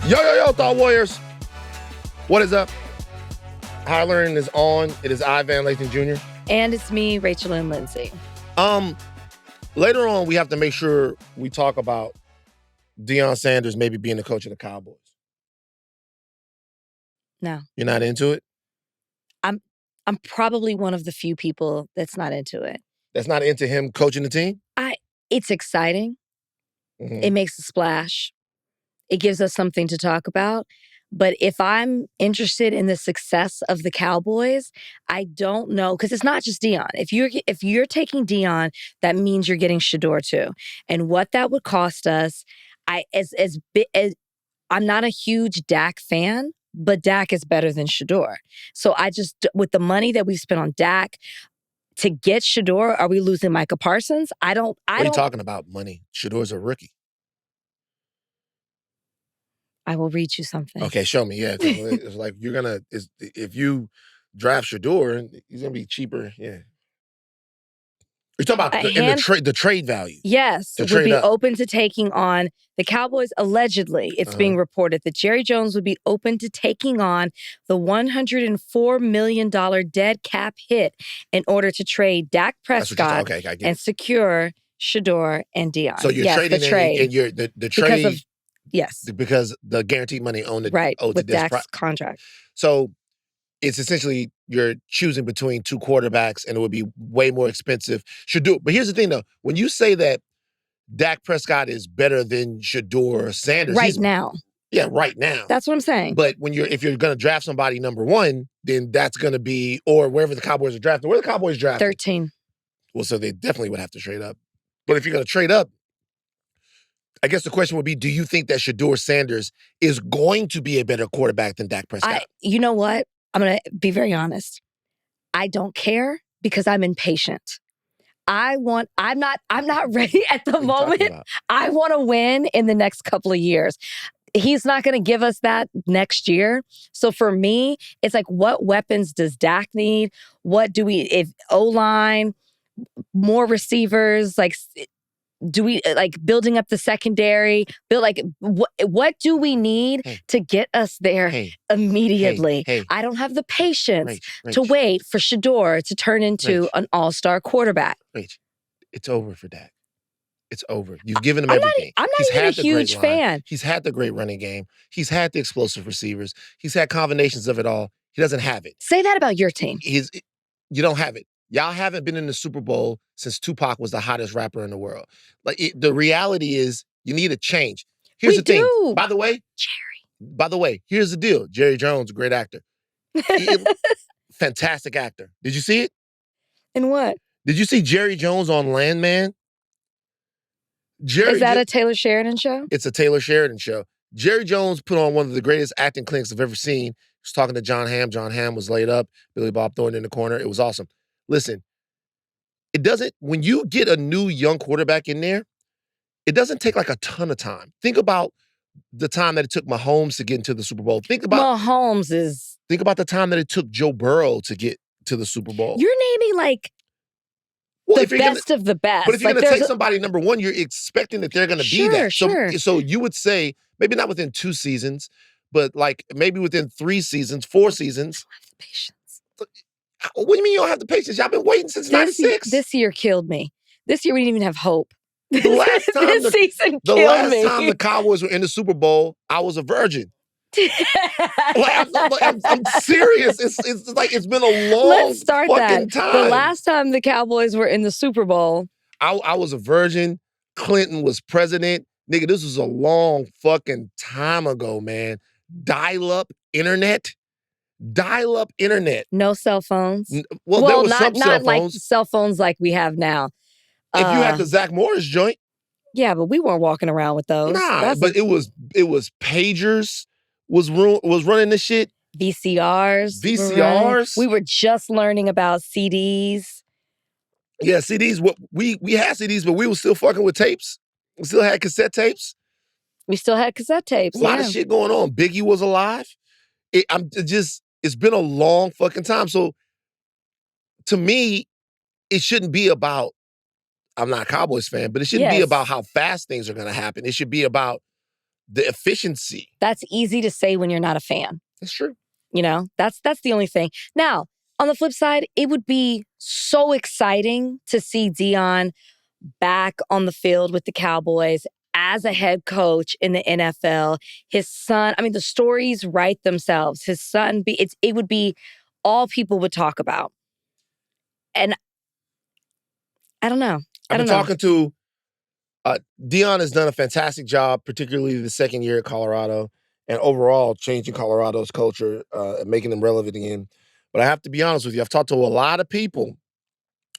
Yo, Thought Warriors. What is up? Higher Learning is on. It is Ivan Lathan Jr. And it's me, Rachel and Lindsay. Later on, we have to make sure we talk about Deion Sanders maybe being the coach of the Cowboys. No. You're not into it? I'm probably one of the few people that's not into it. That's not into him coaching the team? It's exciting. Mm-hmm. It makes a splash. It gives us something to talk about. But if I'm interested in the success of the Cowboys, I don't know, because it's not just Deion. If you're taking Deion, that means you're getting Shedeur too. And what that would cost us, I'm not a huge Dak fan, but Dak is better than Shedeur. So with the money that we've spent on Dak, to get Shedeur, are we losing Micah Parsons? What are you talking about, money? Shedeur's a rookie. I will read you something. Okay, show me. Yeah, it's like if you draft Shedeur, he's gonna be cheaper. Yeah. You're talking about the trade value. Yes, would be open to taking on the Cowboys. Allegedly, it's being reported that Jerry Jones would be open to taking on the $104 million dead cap hit in order to trade Dak Prescott and secure Shedeur and Deion. So you're trading the trade. Because the guaranteed money owed with Dak's contract. So it's essentially you're choosing between two quarterbacks, and it would be way more expensive. Shedeur, but here's the thing, though: when you say that Dak Prescott is better than Shedeur or Sanders, right now, that's what I'm saying. But if you're going to draft somebody number one, then that's going to be or wherever the Cowboys are drafting. Where the Cowboys drafting? 13. Well, so they definitely would have to trade up. But if you're going to trade up, I guess the question would be: do you think that Shedeur Sanders is going to be a better quarterback than Dak Prescott? You know what? I'm going to be very honest. I don't care because I'm impatient. I'm not ready at the moment. I want to win in the next couple of years. He's not going to give us that next year. So for me, it's like, what weapons does Dak need? If O-line, more receivers, do we building up the secondary? What do we need to get us there immediately? I don't have the patience to wait for Shedeur to turn into an all-star quarterback. It's over for Dak. It's over. You've given him everything. I'm not even a huge fan. He's had the great running game. He's had the explosive receivers. He's had combinations of it all. He doesn't have it. Say that about your team. You don't have it. Y'all haven't been in the Super Bowl since Tupac was the hottest rapper in the world. The reality is you need a change. Here's the thing. By the way, here's the deal. Jerry Jones, great actor. Fantastic actor. Did you see it? In what? Did you see Jerry Jones on Landman? Is that a Taylor Sheridan show? It's a Taylor Sheridan show. Jerry Jones put on one of the greatest acting clinics I've ever seen. He was talking to John Hamm. John Hamm was laid up. Billy Bob Thornton in the corner. It was awesome. Listen, when you get a new young quarterback in there, it doesn't take a ton of time. Think about the time that it took Mahomes to get into the Super Bowl. Think about the time that it took Joe Burrow to get to the Super Bowl. You're naming the best of the best. But if you're going to take somebody number one, you're expecting that they're going to be that. So you would say, maybe not within 2 seasons, but maybe within 3 seasons, 4 seasons. I have the patience. What do you mean you don't have the patience? Y'all been waiting since 96. This year killed me. This year we didn't even have hope. The last time this season killed me. Time the Cowboys were in the Super Bowl, I was a virgin. I'm serious. It's been a long Let's start fucking that. time. The last time the Cowboys were in the Super Bowl, I was a virgin. Clinton was president. Nigga, this was a long fucking time ago, man. Dial-up internet. No cell phones. There was some cell phones. Like cell phones like we have now. If you had the Zach Morris joint. Yeah, but we weren't walking around with those. But it was pagers was running this shit. VCRs. We were just learning about CDs. Yeah, CDs. We had CDs, but we were still fucking with tapes. We still had cassette tapes. A lot of shit going on. Biggie was alive. It's been a long fucking time. So to me, it shouldn't be about, I'm not a Cowboys fan, but it shouldn't be about how fast things are going to happen. It should be about the efficiency. That's easy to say when you're not a fan. That's true. You know, that's the only thing. Now, on the flip side, it would be so exciting to see Deion back on the field with the Cowboys as a head coach in the NFL. His son, I mean, the stories write themselves. His son, it would be all people would talk about. And I don't know. I've been talking to Deion has done a fantastic job, particularly the second year at Colorado, and overall changing Colorado's culture and making them relevant again. But I have to be honest with you, I've talked to a lot of people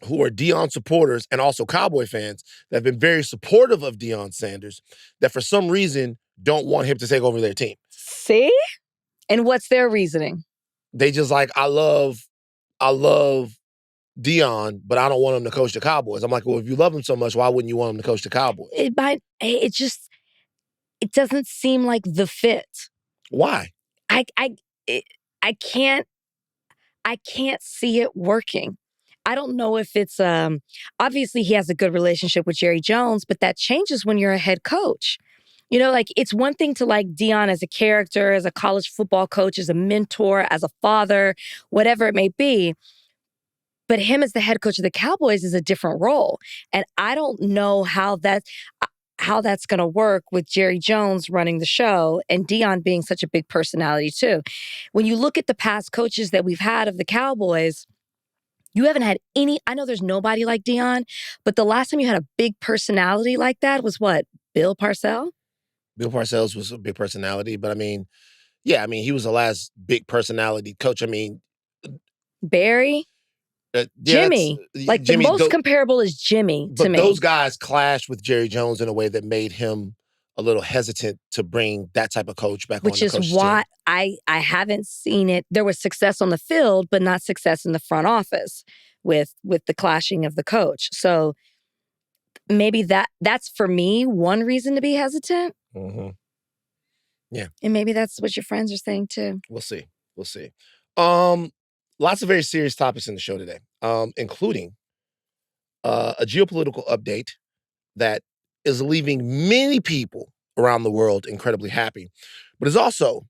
who are Deion supporters and also Cowboy fans that have been very supportive of Deion Sanders that for some reason don't want him to take over their team. See? And what's their reasoning? They just like, I love Deion, but I don't want him to coach the Cowboys. I'm like, well, if you love him so much, why wouldn't you want him to coach the Cowboys? It doesn't seem like the fit. Why? I can't see it working. I don't know if it's obviously he has a good relationship with Jerry Jones, but that changes when you're a head coach. You know, like it's one thing to like Deion as a character, as a college football coach, as a mentor, as a father, whatever it may be. But him as the head coach of the Cowboys is a different role. And I don't know how that's going to work with Jerry Jones running the show and Deion being such a big personality too. When you look at the past coaches that we've had of the Cowboys, you haven't had any, I know there's nobody like Deion, but the last time you had a big personality like that was what? Bill Parcells? Bill Parcells was a big personality, but I mean, yeah, I mean, he was the last big personality coach. I mean, Barry? Jimmy. Like Jimmy, the most comparable is Jimmy to me. But those guys clashed with Jerry Jones in a way that made him a little hesitant to bring that type of coach back on the coach's team. Which is why I haven't seen it. There was success on the field, but not success in the front office with the clashing of the coach. So maybe that's for me one reason to be hesitant. Mm-hmm. Yeah. And maybe that's what your friends are saying too. We'll see. Lots of very serious topics in the show today, including a geopolitical update that is leaving many people around the world incredibly happy, but is also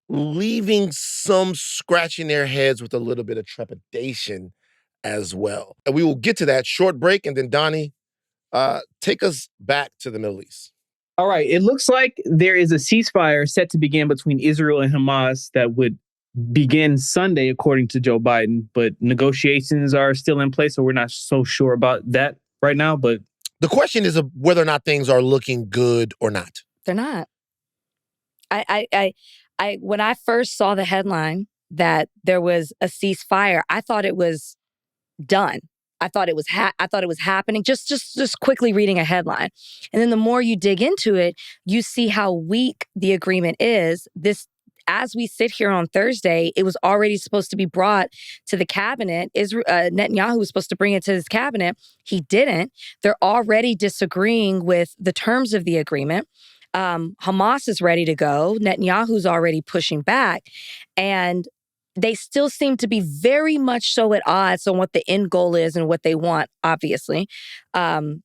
leaving some scratching their heads with a little bit of trepidation as well. And we will get to that. Short break, and then Donnie, take us back to the Middle East. All right. It looks like there is a ceasefire set to begin between Israel and Hamas that would begin Sunday, according to Joe Biden. But negotiations are still in place, so we're not so sure about that right now. But the question is whether or not things are looking good or not. They're not. I when I first saw the headline that there was a ceasefire, I thought it was done. I thought it was happening. Just quickly reading a headline, and then the more you dig into it, you see how weak the agreement is. As we sit here on Thursday, it was already supposed to be brought to the cabinet. Netanyahu was supposed to bring it to his cabinet. He didn't. They're already disagreeing with the terms of the agreement. Hamas is ready to go. Netanyahu's already pushing back. And they still seem to be very much so at odds on what the end goal is and what they want, obviously, from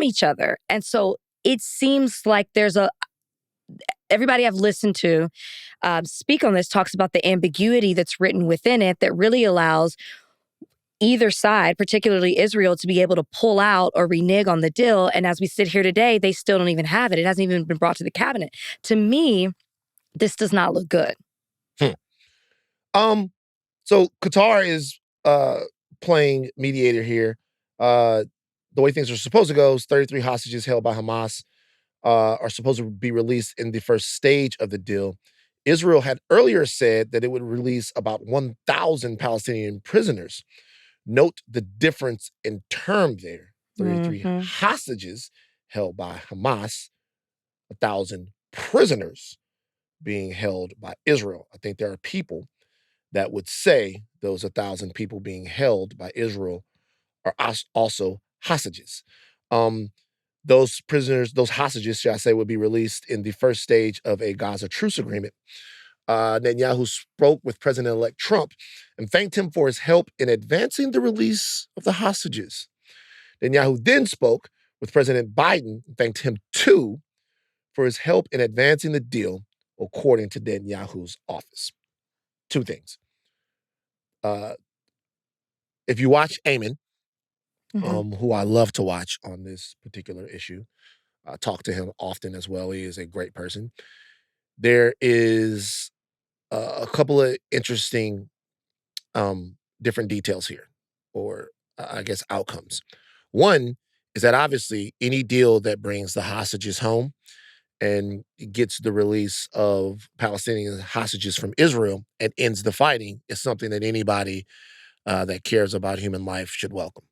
each other. And so it seems like everybody I've listened to speak on this talks about the ambiguity that's written within it that really allows either side, particularly Israel, to be able to pull out or renege on the deal. And as we sit here today, they still don't even have it. It hasn't even been brought to the cabinet. To me, this does not look good. So Qatar is playing mediator here. The way things are supposed to go is 33 hostages held by Hamas are supposed to be released in the first stage of the deal. Israel had earlier said that it would release about 1,000 Palestinian prisoners. Note the difference in term there. 33 hostages held by Hamas, 1,000 prisoners being held by Israel. I think there are people that would say those 1,000 people being held by Israel are also hostages. Those prisoners, those hostages, shall I say, would be released in the first stage of a Gaza truce agreement. Netanyahu spoke with President-elect Trump and thanked him for his help in advancing the release of the hostages. Netanyahu then spoke with President Biden and thanked him too for his help in advancing the deal, according to Netanyahu's office. Two things. If you watch Eamon, who I love to watch on this particular issue, I talk to him often as well. He is a great person. There is a couple of interesting different details here, or I guess outcomes. One is that obviously any deal that brings the hostages home and gets the release of Palestinian hostages from Israel and ends the fighting is something that anybody that cares about human life should welcome.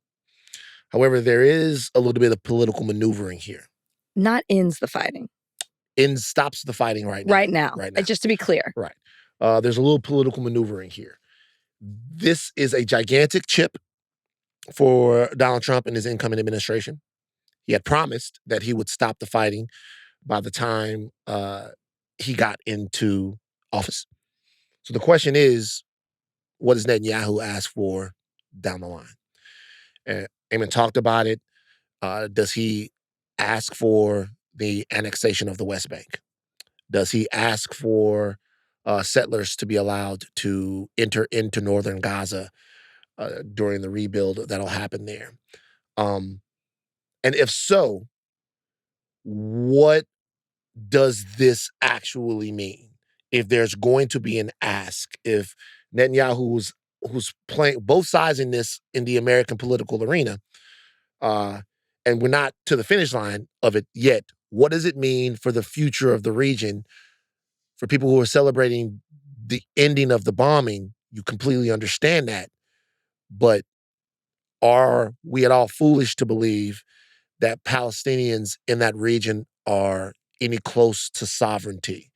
However, there is a little bit of political maneuvering here. Not ends the fighting. Stops the fighting right now. Right now. Just to be clear. Right. There's a little political maneuvering here. This is a gigantic chip for Donald Trump and his incoming administration. He had promised that he would stop the fighting by the time he got into office. So the question is, what does Netanyahu ask for down the line? And Eamon talked about it. Does he ask for the annexation of the West Bank? Does he ask for settlers to be allowed to enter into northern Gaza during the rebuild that'll happen there? And if so, what does this actually mean? If there's going to be an ask, if Netanyahu, who's playing both sides in this in the American political arena, and we're not to the finish line of it yet, what does it mean for the future of the region? For people who are celebrating the ending of the bombing, you completely understand that. But are we at all foolish to believe that Palestinians in that region are any closer to sovereignty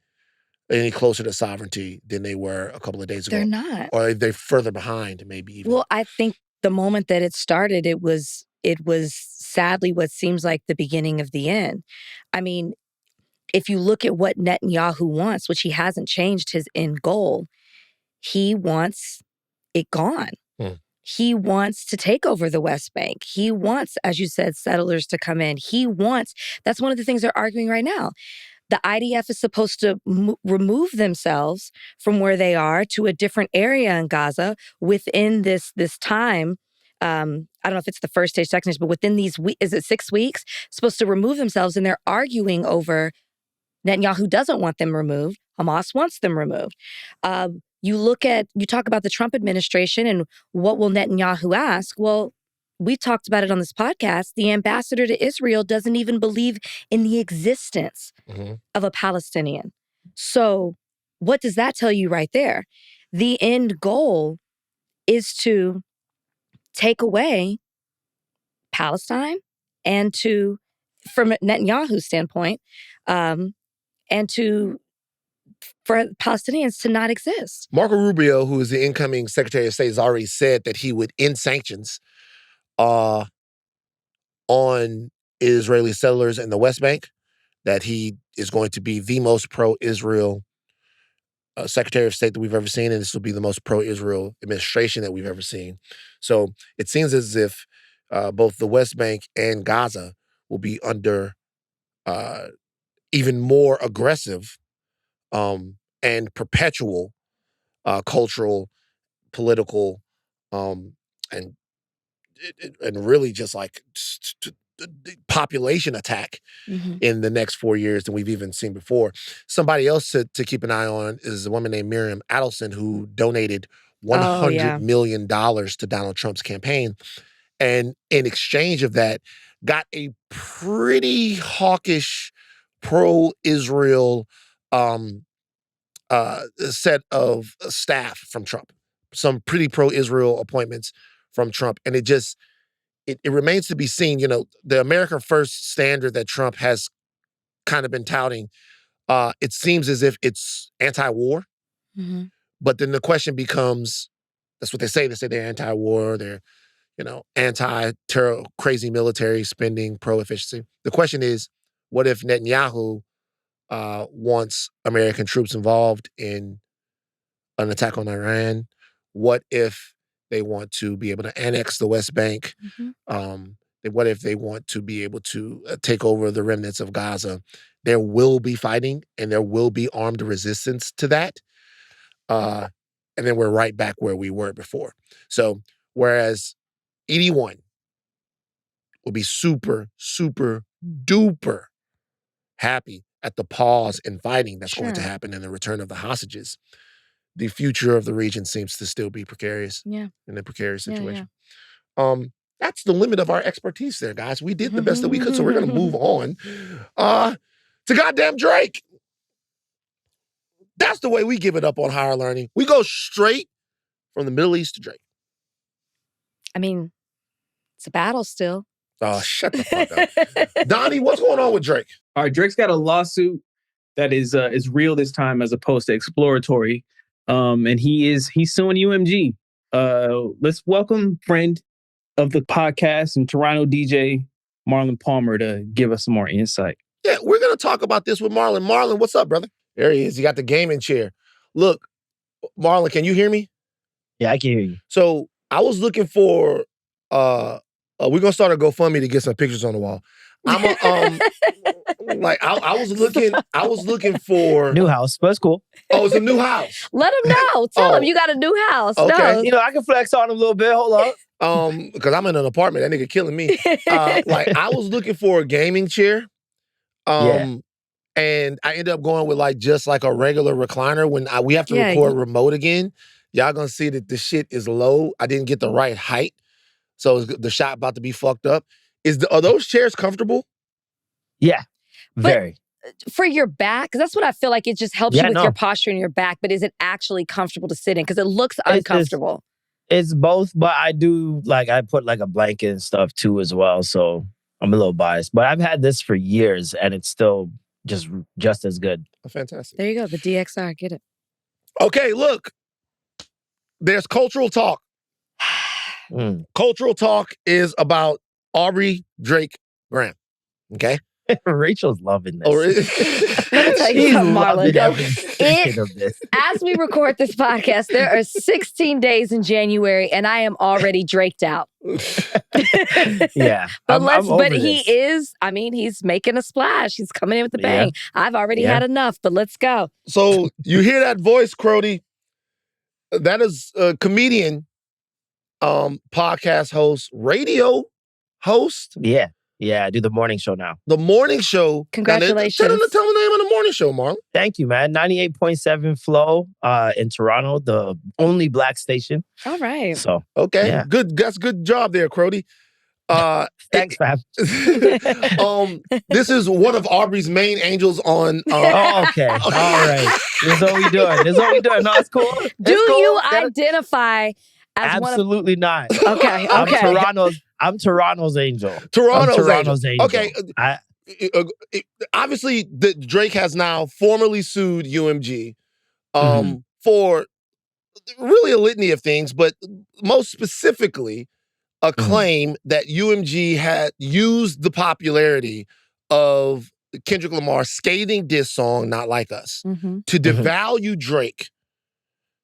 than they were a couple of days ago? They're not. Or are they further behind, maybe even? Well, I think the moment that it started, it was sadly what seems like the beginning of the end. I mean, if you look at what Netanyahu wants, which he hasn't changed his end goal, he wants it gone. He wants to take over the West Bank. He wants, as you said, settlers to come in. That's one of the things they're arguing right now. The IDF is supposed to remove themselves from where they are to a different area in Gaza within this time. I don't know if it's the first stage, second stage, but within these weeks, is it 6 weeks? Supposed to remove themselves, and they're arguing over Netanyahu doesn't want them removed. Hamas wants them removed. You talk about the Trump administration and what will Netanyahu ask? Well, we talked about it on this podcast. The ambassador to Israel doesn't even believe in the existence of a Palestinian. So what does that tell you right there? The end goal is to take away Palestine and from Netanyahu's standpoint, and for Palestinians to not exist. Marco Rubio, who is the incoming Secretary of State, has already said that he would end sanctions on Israeli settlers in the West Bank, that he is going to be the most pro-Israel Secretary of State that we've ever seen, and this will be the most pro-Israel administration that we've ever seen. So it seems as if both the West Bank and Gaza will be under even more aggressive and perpetual cultural, political, and really just like population attack in the next 4 years than we've even seen before. Somebody else to keep an eye on is a woman named Miriam Adelson, who donated $100 million to Donald Trump's campaign. And in exchange of that, got a pretty hawkish pro-Israel set of staff from Trump. Some pretty pro-Israel appointments from Trump. And it remains to be seen, the America First standard that Trump has kind of been touting, it seems as if it's anti-war. But then the question becomes, that's what they say they're anti-war, they're, anti-terror, crazy military spending, pro-efficiency. The question is, what if Netanyahu wants American troops involved in an attack on Iran? What if they want to be able to annex the West Bank? What if they want to be able to take over the remnants of Gaza there will be fighting and there will be armed resistance to that. And then we're right back where we were before. So whereas 81 will be super, super duper happy at the pause in fighting that's going to happen and the return of the hostages, the future of the region seems to still be precarious. Yeah. In a precarious situation. That's the limit of our expertise there, guys. We did the best that we could, so we're going to move on to goddamn Drake. That's the way we give it up on Higher Learning. We go straight from the Middle East to Drake. I mean, it's a battle still. Oh, shut the fuck up. Donnie, what's going on with Drake? All right, Drake's got a lawsuit that is real this time as opposed to exploratory. And he's suing UMG. Let's welcome friend of the podcast and Toronto DJ, Marlon Palmer, to give us some more insight. Yeah, we're going to talk about this with Marlon. Marlon, what's up, brother? There he is. He got the gaming chair. Look, Marlon, can you hear me? Yeah, I can hear you. So I was looking for, we're going to start a GoFundMe to get some pictures on the wall. I'm I was looking for new house, but it's cool. Oh, it's a new house. Let him know. Tell him you got a new house. Okay. No. I can flex on him a little bit. Hold up. Because I'm in an apartment. That nigga killing me. I was looking for a gaming chair. And I ended up going with just a regular recliner. When we have to record remote again, y'all gonna see that the shit is low. I didn't get the right height. So the shot about to be fucked up. Are those chairs comfortable? Yeah, very. But for your back, because that's what I feel like it just helps you with your posture and your back, but is it actually comfortable to sit in? Because it looks uncomfortable. It's both, but I do, I put a blanket and stuff too as well, so I'm a little biased. But I've had this for years, and it's still just as good. Oh, fantastic. There you go, the DXR, get it. Okay, look. There's cultural talk. Cultural talk is about Aubrey Drake Graham. Okay? Rachel's loving this. Let me tell you something, Marlon. Of this. As we record this podcast, there are 16 days in January, and I am already draked out. Yeah. But he's making a splash. He's coming in with the bang. I've already had enough, but let's go. So you hear that voice, Crody? That is a comedian, podcast host, radio host. Yeah, I do the morning show now. The morning show. Congratulations. Tell them the name of the morning show, Marlon. Thank you, man. 98.7 Flow in Toronto, the only black station. All right. So okay, good. That's good job there, Crody. Thanks, fam. This is one of Aubrey's main angels on. Okay, all right. This is what we doing. No, it's cool. Do you identify as absolutely not? Okay. I'm Toronto's angel. Toronto's angel. Okay. Obviously, Drake has now formally sued UMG for really a litany of things, but most specifically, a claim that UMG had used the popularity of Kendrick Lamar's scathing diss song, Not Like Us, to devalue Drake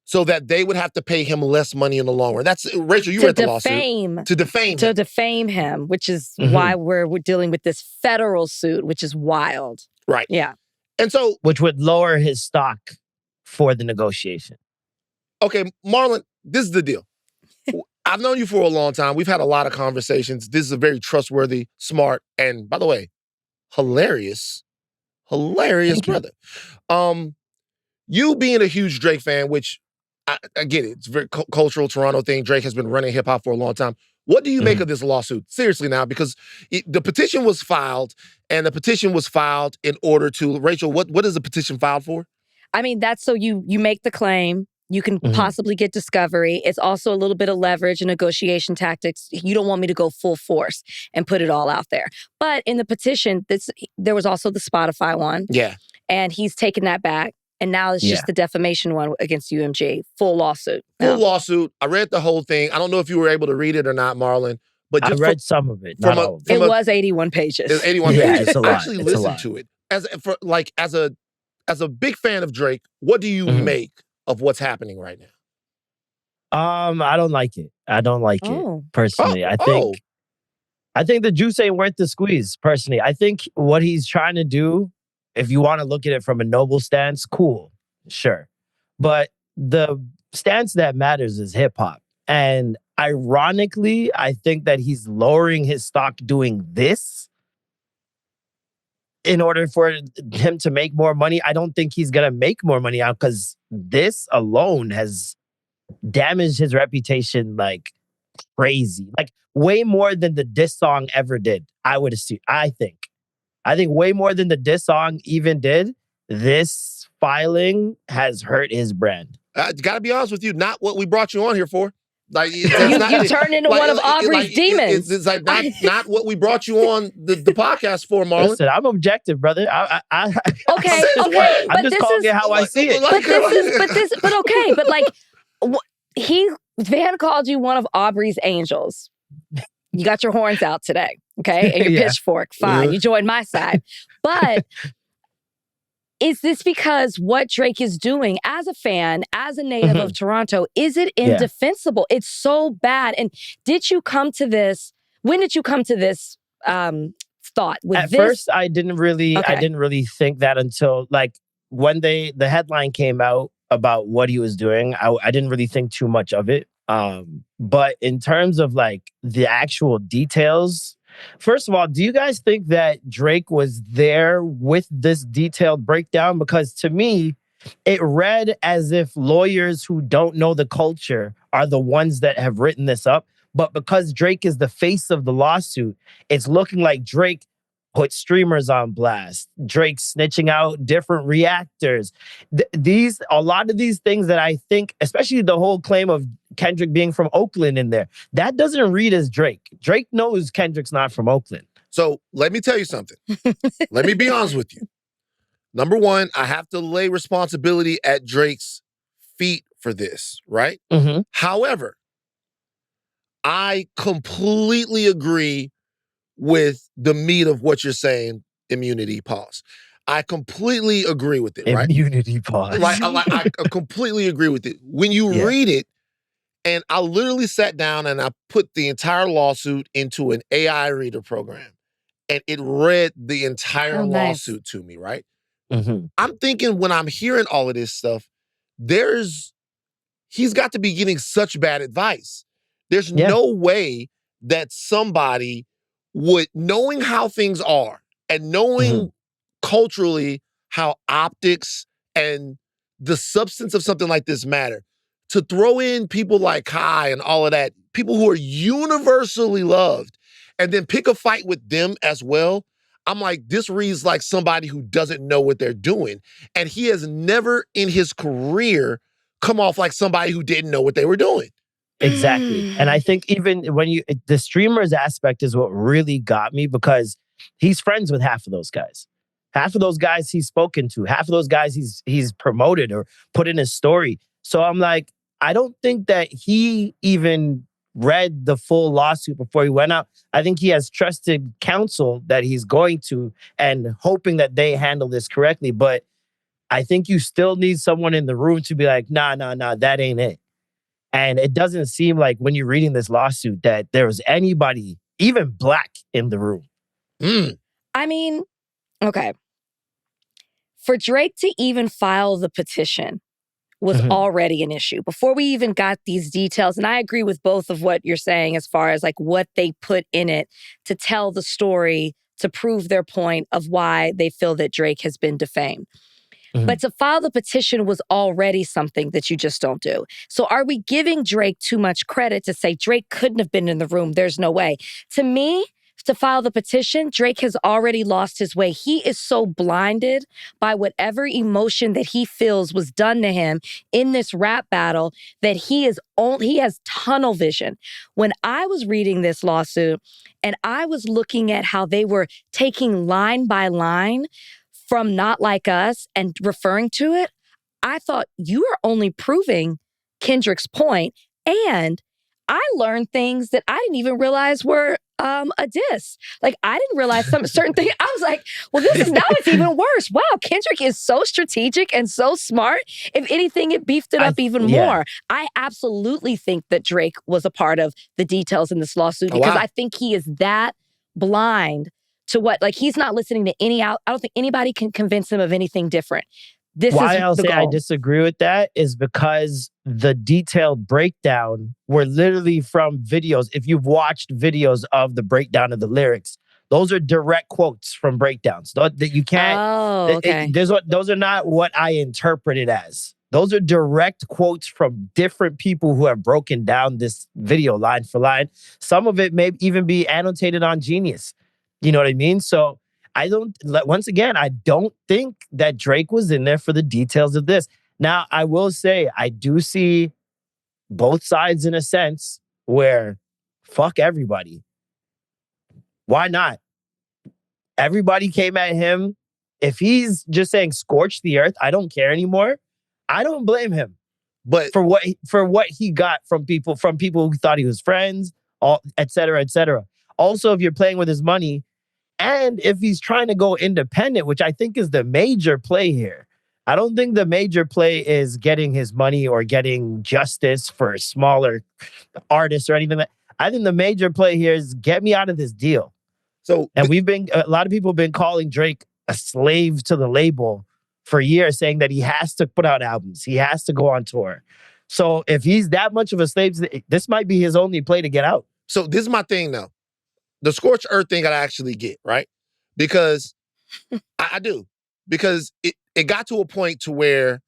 so that they would have to pay him less money in the long run. That's, Rachel, you read the lawsuit. To defame him, which is why we're dealing with this federal suit, which is wild. Right. Yeah. And so... which would lower his stock for the negotiation. Okay, Marlon, this is the deal. I've known you for a long time. We've had a lot of conversations. This is a very trustworthy, smart, and, by the way, hilarious brother. You being a huge Drake fan, which I get it. It's a very cultural Toronto thing. Drake has been running hip-hop for a long time. What do you make of this lawsuit? Seriously now, because the petition was filed, and the petition was filed in order to... Rachel, what is the petition filed for? I mean, that's so you make the claim. You can possibly get discovery. It's also a little bit of leverage and negotiation tactics. You don't want me to go full force and put it all out there. But in the petition, there was also the Spotify one. Yeah. And he's taken that back. And now it's just the defamation one against UMG. Full lawsuit. Full lawsuit. I read the whole thing. I don't know if you were able to read it or not, Marlon. But I read some of it. Not all of it. It was 81 pages. It's 81 pages. It's a lot. Actually listen to it. As a big fan of Drake, what do you make of what's happening right now? I don't like it. Personally. I think the juice ain't worth the squeeze, personally. I think what he's trying to do if you want to look at it from a noble stance, cool, sure. But the stance that matters is hip hop. And ironically, I think that he's lowering his stock doing this in order for him to make more money. I don't think he's going to make more money out because this alone has damaged his reputation like crazy. Like way more than the diss song ever did, I would assume. I think way more than the diss song even did. This filing has hurt his brand. Gotta be honest with you, not what we brought you on here for. Like you turned into one of Aubrey's demons. It's like not what we brought you on the podcast for, Marlon. Listen, I'm objective, brother. Okay. I'm just calling it how I see it. But like, Van called you one of Aubrey's angels. You got your horns out today, okay? And your pitchfork, fine. You joined my side. But is this because what Drake is doing as a fan, as a native of Toronto, is it indefensible? It's so bad. And did you come to this, when did you come to this thought? At first, I didn't really think that until like when the headline came out about what he was doing. I didn't really think too much of it. But in terms of like the actual details, first of all, do you guys think that Drake was there with this detailed breakdown? Because to me, it read as if lawyers who don't know the culture are the ones that have written this up. But because Drake is the face of the lawsuit, it's looking like Drake put streamers on blast. Drake snitching out different reactors. A lot of these things that I think, especially the whole claim of Kendrick being from Oakland in there, that doesn't read as Drake. Drake knows Kendrick's not from Oakland. So let me tell you something. Let me be honest with you. Number one, I have to lay responsibility at Drake's feet for this, right? Mm-hmm. However, I completely agree with the meat of what you're saying, immunity pause. I completely agree with it, right? Immunity pause. I completely agree with it. When you read it, and I literally sat down and I put the entire lawsuit into an AI reader program, and it read the entire lawsuit to me, right? Mm-hmm. I'm thinking when I'm hearing all of this stuff, he's got to be getting such bad advice. There's no way that somebody would, knowing how things are and knowing culturally how optics and the substance of something like this matter, to throw in people like Kai and all of that, people who are universally loved, and then pick a fight with them as well. I'm like, this reads like somebody who doesn't know what they're doing. And he has never in his career come off like somebody who didn't know what they were doing. Exactly. And I think even when the streamers aspect is what really got me, because he's friends with half of those guys. Half of those guys he's spoken to, half of those guys he's promoted or put in his story. So I'm like, I don't think that he even read the full lawsuit before he went out. I think he has trusted counsel that he's going to and hoping that they handle this correctly. But I think you still need someone in the room to be like, nah, that ain't it. And it doesn't seem like when you're reading this lawsuit that there was anybody, even black, in the room. I mean, okay. For Drake to even file the petition was already an issue before we even got these details. And I agree with both of what you're saying as far as like what they put in it to tell the story, to prove their point of why they feel that Drake has been defamed. But to file the petition was already something that you just don't do. So are we giving Drake too much credit to say Drake couldn't have been in the room? There's no way. To me, to file the petition, Drake has already lost his way. He is so blinded by whatever emotion that he feels was done to him in this rap battle that he has tunnel vision. When I was reading this lawsuit and I was looking at how they were taking line by line from Not Like Us and referring to it, I thought you are only proving Kendrick's point. And I learned things that I didn't even realize were a diss. Like, I didn't realize some certain things. I was like, well, now it's even worse. Wow, Kendrick is so strategic and so smart. If anything, it beefed it up even more. I absolutely think that Drake was a part of the details in this lawsuit because I think he is that blind to what? Like, he's not listening to I don't think anybody can convince him of anything different. Why I'll say I disagree with that is because the detailed breakdown were literally from videos. If you've watched videos of the breakdown of the lyrics, those are direct quotes from breakdowns. That you can't. Oh, okay. Those are not what I interpret it as. Those are direct quotes from different people who have broken down this video line for line. Some of it may even be annotated on Genius. You know what I mean? So once again, I don't think that Drake was in there for the details of this. Now, I will say, I do see both sides in a sense where fuck everybody. Why not? Everybody came at him. If he's just saying scorch the earth, I don't care anymore. I don't blame him. But for what he got from people who thought he was friends, et cetera, et cetera. Also, if you're playing with his money, and if he's trying to go independent, which I think is the major play here. I don't think the major play is getting his money or getting justice for smaller artists or anything like that. I think the major play here is get me out of this deal. So, and a lot of people have been calling Drake a slave to the label for years, saying that he has to put out albums. He has to go on tour. So if he's that much of a slave, this might be his only play to get out. So this is my thing now. The scorched earth thing I actually get, right? Because I do. Because it got to a point to where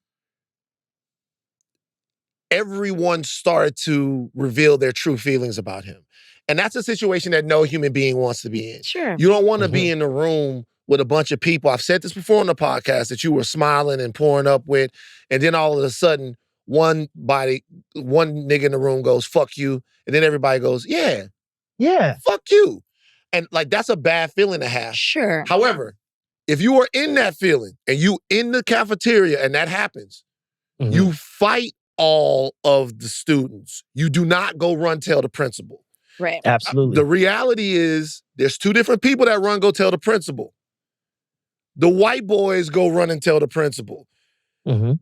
everyone started to reveal their true feelings about him. And that's a situation that no human being wants to be in. Sure. You don't want to be in a room with a bunch of people. I've said this before on the podcast that you were smiling and pouring up with, and then all of a sudden, one nigga in the room goes, fuck you. And then everybody goes, yeah, fuck you. And like, that's a bad feeling to have. Sure. However, if you are in that feeling and you in the cafeteria and that happens, you fight all of the students. You do not go run tell the principal. Right. Absolutely. The reality is there's two different people that run go tell the principal. The white boys go run and tell the principal. If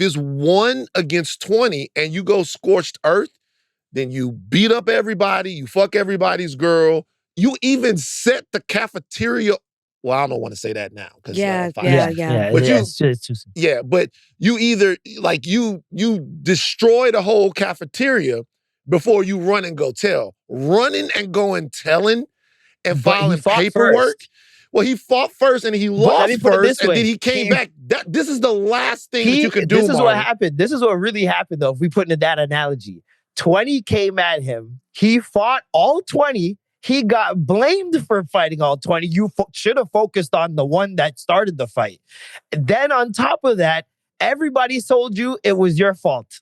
it's 1 against 20 and you go scorched earth, then you beat up everybody, you fuck everybody's girl, you even set the cafeteria. Well, I don't want to say that now. But you either like you destroy the whole cafeteria before you run and go tell. Running and going telling and filing paperwork. First. Well, he fought first and he lost first, and then he came back. This is the last thing that you can do. This is what happened. This is what really happened, though, if we put into that analogy. 20 came at him. He fought all 20. He got blamed for fighting all 20. You should have focused on the one that started the fight. Then on top of that, everybody told you it was your fault.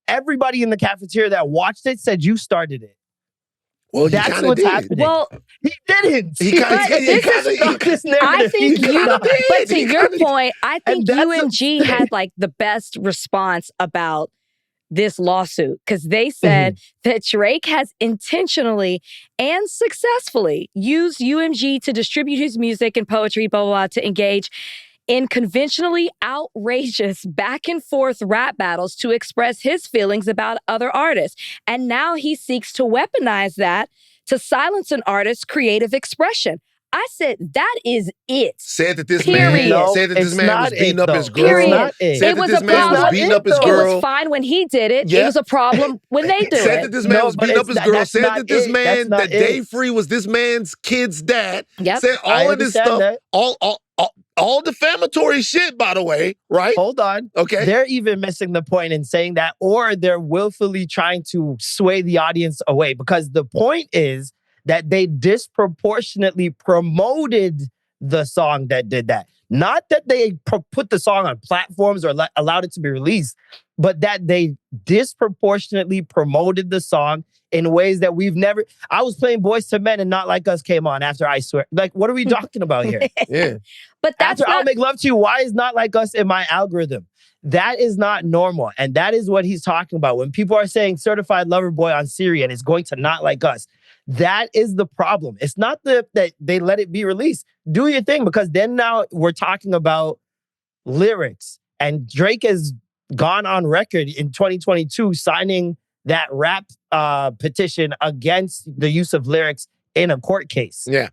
Everybody in the cafeteria that watched it said you started it. Well, that's what's happening. Well, he didn't. I think but to your point, I think UMG had like the best response about this lawsuit because they said that Drake has intentionally and successfully used UMG to distribute his music and poetry, blah, blah, blah, to engage in conventionally outrageous back and forth rap battles to express his feelings about other artists. And now he seeks to weaponize that to silence an artist's creative expression. I said, that is it. Said that this man was beating up his girl. Period. Said that this man was beating up his girl. It was fine when he did it. It was a problem when they do it. Said that this man was beating up his girl. Said that this man, that Dave Free was this man's kid's dad. Said all of this stuff. All defamatory shit, by the way, right? Hold on. Okay. They're even missing the point in saying that, or they're willfully trying to sway the audience away, because the point is that they disproportionately promoted the song that did that. Not that they put the song on platforms or allowed it to be released, but that they disproportionately promoted the song in ways that we've never... I was playing Boys to Men and Not Like Us came on after I Swear. Like, what are we talking about here? Yeah. But that's after I'll Make Love to You, why is Not Like Us in my algorithm? That is not normal. And that is what he's talking about. When people are saying Certified Lover Boy on Siri and it's going to Not Like Us, that is the problem. It's not that they let it be released. Do your thing, because then now we're talking about lyrics. And Drake has gone on record in 2022 signing that rap petition against the use of lyrics in a court case. Yeah.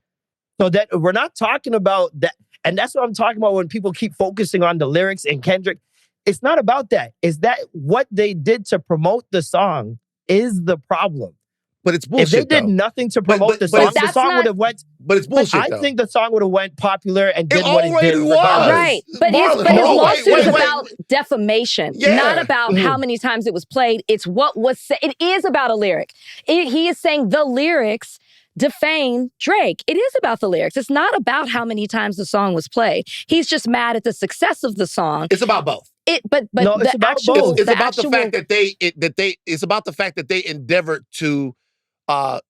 So that we're not talking about that. And that's what I'm talking about when people keep focusing on the lyrics and Kendrick. It's not about that. It's that what they did to promote the song is the problem. But it's bullshit. If they did nothing to promote the song would have went. But it's bullshit. I think the song would have went popular and did what it did. Right. But his lawsuit is about defamation, not about how many times it was played. It's what was said. It is about a lyric. He is saying the lyrics defame Drake. It is about the lyrics. It's not about how many times the song was played. He's just mad at the success of the song. It's about both. No, it's about both. It's about the fact that it's about the fact that they endeavored to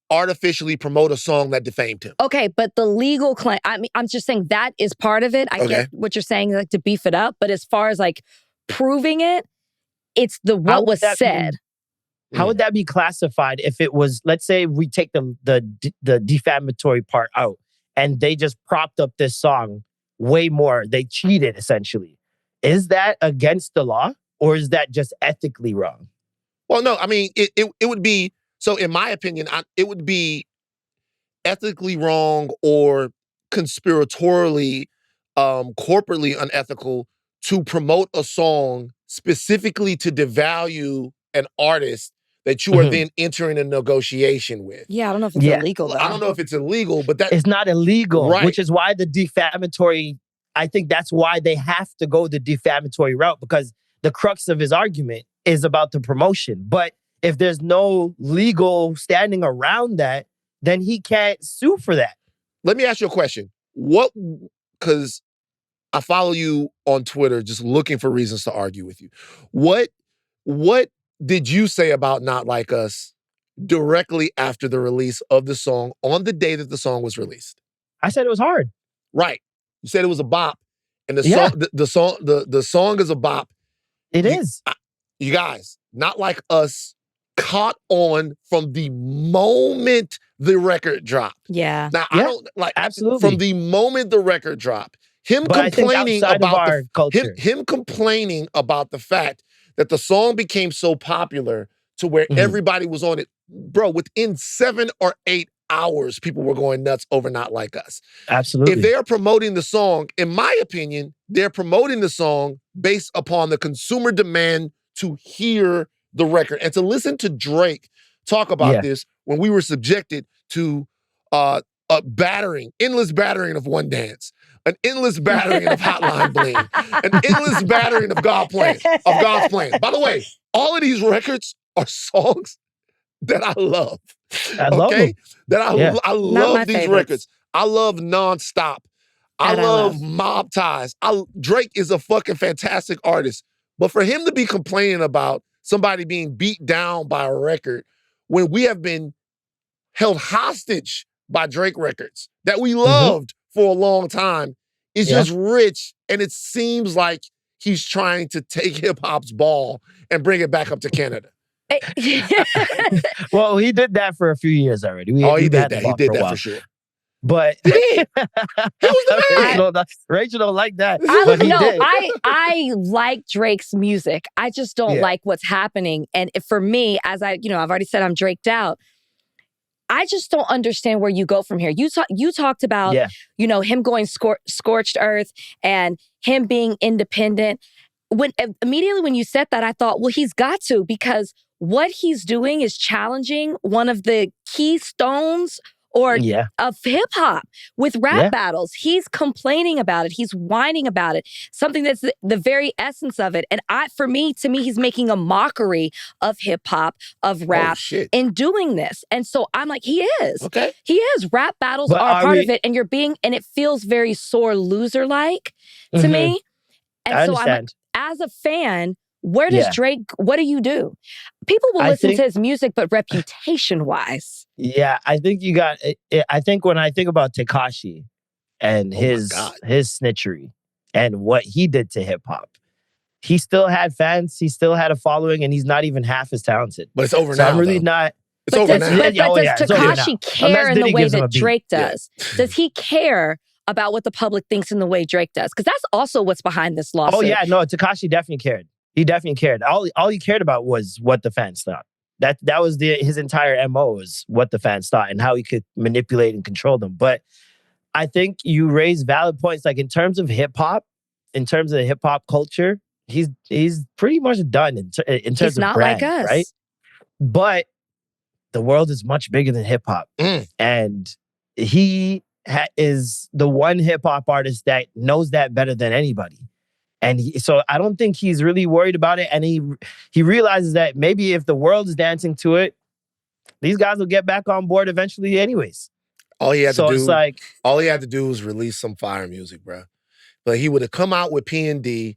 artificially promote a song that defamed him. Okay, but the legal claim, I mean, I'm just saying that is part of it. I get what you're saying, like to beef it up, but as far as like proving it, it's what was said. How would that be classified if it was, let's say we take the defamatory part out and they just propped up this song way more. They cheated, essentially. Is that against the law or is that just ethically wrong? Well, no, I mean, it would be, so in my opinion, it would be ethically wrong or conspiratorially, corporately unethical to promote a song specifically to devalue an artist that you are then entering a negotiation with. Yeah, I don't know if it's illegal, though. I don't know if it's illegal, but that... It's not illegal, right. Which is why the defamatory, I think that's why they have to go the defamatory route, because the crux of his argument is about the promotion. But if there's no legal standing around that, then he can't sue for that. Let me ask you a question. Because I follow you on Twitter just looking for reasons to argue with you. What did you say about Not Like Us directly after the release of the song on the day that the song was released? I said it was hard. Right. You said it was a bop. And the song is a bop. It is. You guys, Not Like Us caught on from the moment the record dropped. Yeah. Now, I don't like absolutely from the moment the record dropped. Him complaining about the fact that the song became so popular to where everybody was on it. Bro, within 7 or 8 hours, people were going nuts over Not Like Us. Absolutely. If they're promoting the song, in my opinion, they're promoting the song based upon the consumer demand to hear the record and to listen to Drake talk about this when we were subjected to a endless battering of One Dance, an endless battering of Hotline Bling, an endless battering of God's Plan. By the way, all of these records are songs that I love. I love them. I love these records. I love Nonstop. I love Mob Ties. Drake is a fucking fantastic artist. But for him to be complaining about somebody being beat down by a record when we have been held hostage by Drake records that we loved for a long time is just rich. And it seems like he's trying to take hip hop's ball and bring it back up to Canada. Well, he did that for a few years already. He did that. He did that for sure. But he was the man. Rachel don't like that. I like Drake's music. I just don't like what's happening. And for me, as I've already said, I'm Draked out. I just don't understand where you go from here. You talked about, him going scorched earth and him being independent. Immediately when you said that, I thought, well, he's got to, because what he's doing is challenging one of the keystones of hip hop with rap battles. He's complaining about it. He's whining about it. Something that's the very essence of it. And to me, he's making a mockery of hip hop, of rap in doing this. And so I'm like, he is. Okay. He is. Rap battles are part of it. And and it feels very sore loser-like to me. And I so understand. As a fan, where does Drake, what do you do? People will listen to his music, but reputation-wise. Yeah, I think you got, I think when I think about Tekashi and his snitchery and what he did to hip-hop, he still had fans, he still had a following, and he's not even half as talented. But it's over now, I'm really not... It's over now. But does Tekashi care in the way that Drake does? Does he care about what the public thinks in the way Drake does? Because that's also what's behind this lawsuit. Oh yeah, no, Tekashi definitely cared. He definitely cared. All he cared about was what the fans thought. That was his entire MO is what the fans thought and how he could manipulate and control them. But I think you raise valid points. Like in terms of hip hop, in terms of the hip hop culture, he's pretty much done in terms He's of not brand, like us. right? But the world is much bigger than hip hop. And he is the one hip hop artist that knows that better than anybody. And so I don't think he's really worried about it. And he realizes that maybe if the world is dancing to it, these guys will get back on board eventually anyways. All he had to do, it's like, all he had to do was release some fire music, bro. But he would have come out with P&D,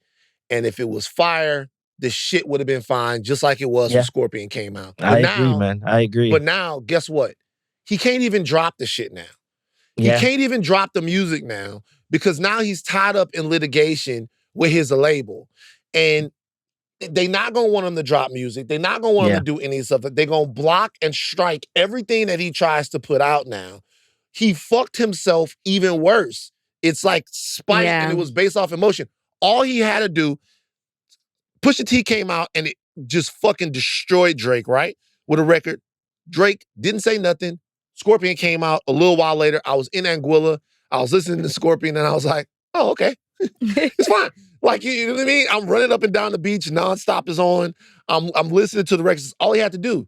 and if it was fire, the shit would have been fine, just like it was when Scorpion came out. But I agree, man. I agree. But now, guess what? He can't even drop the shit now. He can't even drop the music now because now he's tied up in litigation with his label. And they're not going to want him to drop music. They're not going to want him to do any stuff. They're going to block and strike everything that he tries to put out now. He fucked himself even worse. It's like spite, and it was based off emotion. All he had to do, Pusha T came out and it just fucking destroyed Drake, right? With a record. Drake didn't say nothing. Scorpion came out a little while later. I was in Anguilla. I was listening to Scorpion and I was like, oh, okay. It's fine. Like, you know what I mean? I'm running up and down the beach. Nonstop is on. I'm listening to the records. All he had to do.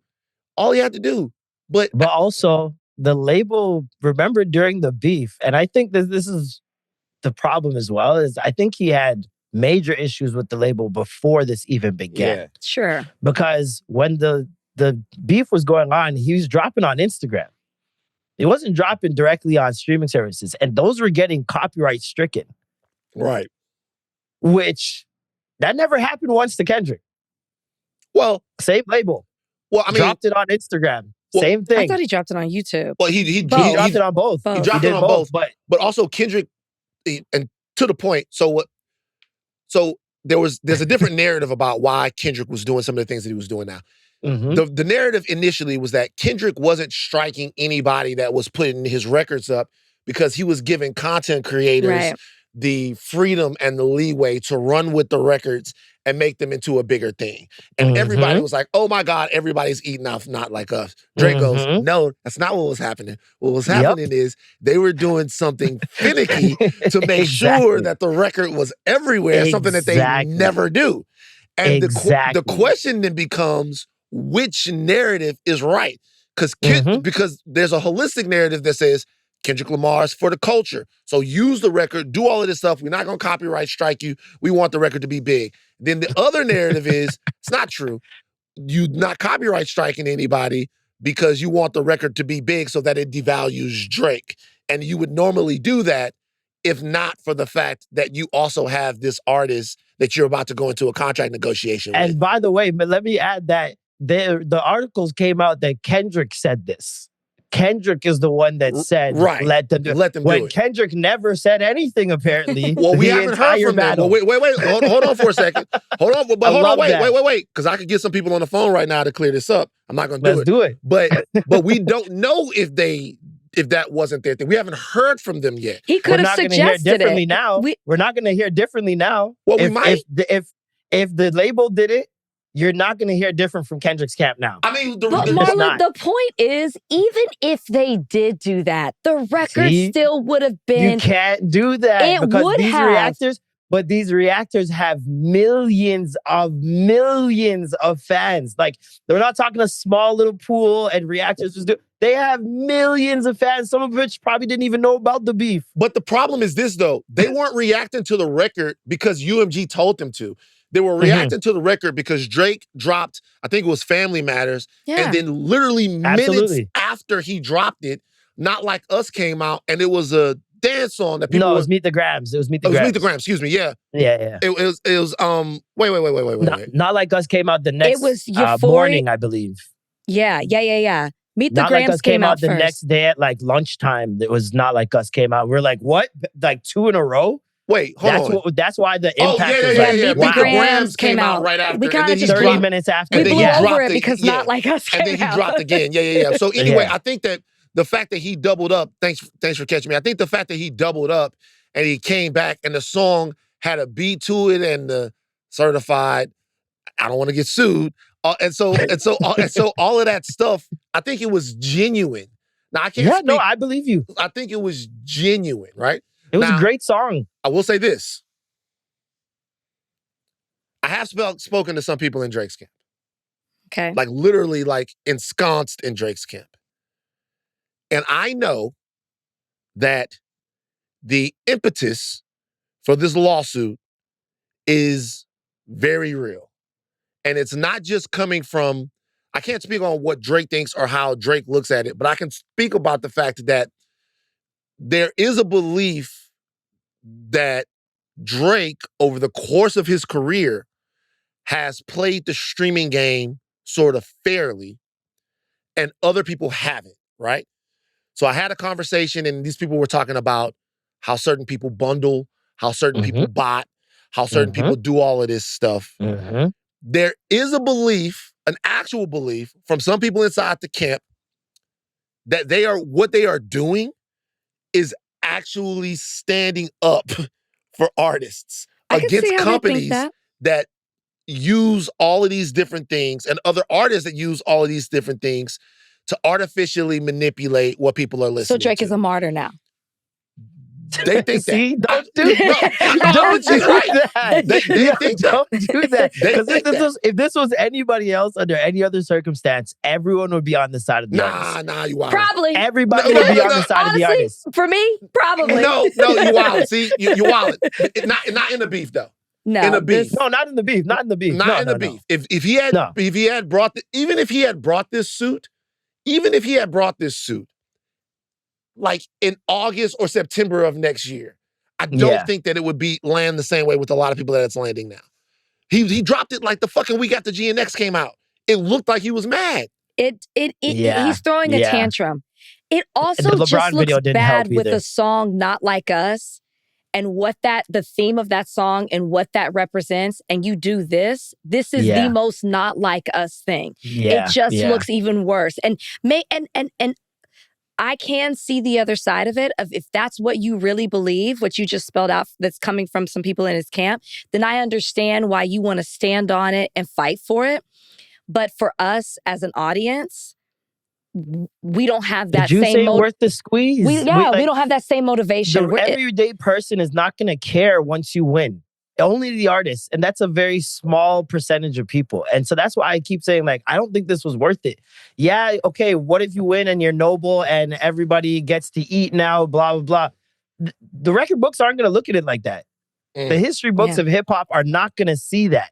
All he had to do. But also, the label, remember during the beef, and I think that this is the problem as well, is I think he had major issues with the label before this even began. Yeah. Sure. Because when the beef was going on, he was dropping on Instagram. He wasn't dropping directly on streaming services. And those were getting copyright stricken. Right. Which, that never happened once to Kendrick. Well. Same label. Well, I mean. Dropped it on Instagram. Same thing. I thought he dropped it on YouTube. Well, he dropped it on both. He dropped it on both. But also Kendrick, and to the point, so there's a different narrative about why Kendrick was doing some of the things that he was doing now. Mm-hmm. The narrative initially was that Kendrick wasn't striking anybody that was putting his records up because he was giving content creators the freedom and the leeway to run with the records and make them into a bigger thing. And everybody was like, oh my God, everybody's eating off, not like us. Drake goes, no, that's not what was happening. What was happening is they were doing something finicky to make sure that the record was everywhere, something that they never do. And the question then becomes, which narrative is right? Because there's a holistic narrative that says, Kendrick Lamar's for the culture. So use the record, do all of this stuff. We're not going to copyright strike you. We want the record to be big. Then the other narrative is, it's not true. You're not copyright striking anybody because you want the record to be big so that it devalues Drake. And you would normally do that if not for the fact that you also have this artist that you're about to go into a contract negotiation with. And by the way, but let me add that the articles came out that Kendrick said this. Kendrick is the one that said, let them do it. Let them do when it. Kendrick never said anything, apparently. Well, we haven't heard from them. Well, wait. Hold on for a second. Hold on. But hold on. Wait. Because I could get some people on the phone right now to clear this up. I'm not going to do it. Let's do it. But we don't know if that wasn't their thing. We haven't heard from them yet. He could have suggested it. Now. We're not going to hear differently now. Well, we might. If the label did it, you're not going to hear different from Kendrick's camp now. I mean, but Marlon, the point is, even if they did do that, the record still would have been. You can't do that. It because would these have. Reactors, but these reactors have millions of fans. Like, they're not talking a small little pool and reactors just do. They have millions of fans, some of which probably didn't even know about the beef. But the problem is this, though. They weren't reacting to the record because UMG told them to. They were reacting to the record because Drake dropped, I think it was Family Matters, and then literally minutes after he dropped it, Not Like Us came out, and it was a dance song that people. No, it was Meet the Grams. It was Meet the Grams. It was Meet the Grams. Excuse me. Yeah. Yeah. It was. Wait. Not Like Us came out the next. It was Euphoria. Morning, I believe. Yeah. Meet the Not Grams Like Us came out the first. next day at like lunchtime. It was Not Like Us came out. We're like, what? Like 2 in a row? Wait, hold on. That's why the impact was yeah. Meet the Grams came out right after. We kind of just 30 minutes after. We blew over it because Not Like Us came out. And then he dropped again. Yeah. So anyway, I think that the fact that he doubled up, thanks for catching me. I think the fact that he doubled up and he came back and the song had a beat to it and the certified, I don't want to get sued, And so all of that stuff, I think it was genuine. Now I can't speak. No, I believe you. I think it was genuine, right? It was a great song. I will say this. I have spoken to some people in Drake's camp. Okay. Like literally like ensconced in Drake's camp. And I know that the impetus for this lawsuit is very real. And it's not just coming from, I can't speak on what Drake thinks or how Drake looks at it, but I can speak about the fact that there is a belief that Drake, over the course of his career, has played the streaming game sort of fairly, and other people haven't, right? So I had a conversation, and these people were talking about how certain people bundle, how certain people bot, how certain people do all of this stuff. There is a belief, an actual belief from some people inside the camp that what they are doing is actually standing up for artists against companies that use all of these different things and other artists that use all of these different things to artificially manipulate what people are listening to. So Drake is a martyr now. They think See, that. don't do that. They think Don't do that. Because if this was anybody else under any other circumstance, everyone would be on the side of the artist. Nah, you wild. Probably. Everybody would be on the side of the artist. For me, probably. No, you wild. See, you wild. Not in the beef though. No, in the beef. No, not in the beef. Not in the beef. Not in the beef. If he had brought even if he had brought this suit, like in August or September of next year, I don't think that it would land the same way with a lot of people that it's landing now. He dropped it like the fucking week after GNX came out. It looked like he was mad. He's throwing a tantrum. It also just looks bad with a song Not Like Us and the theme of that song and what that represents. And you do this is the most Not Like Us thing. It just looks even worse. And I can see the other side of it, of if that's what you really believe, what you just spelled out, that's coming from some people in his camp, then I understand why you want to stand on it and fight for it. But for us as an audience, we don't have that same. Did you say worth the squeeze? We don't have that same motivation. The everyday person is not going to care once you win. Only the artists. And that's a very small percentage of people. And so that's why I keep saying, like, I don't think this was worth it. Yeah, okay, what if you win and you're noble and everybody gets to eat now, blah, blah, blah. The record books aren't going to look at it like that. The history books of hip hop are not going to see that.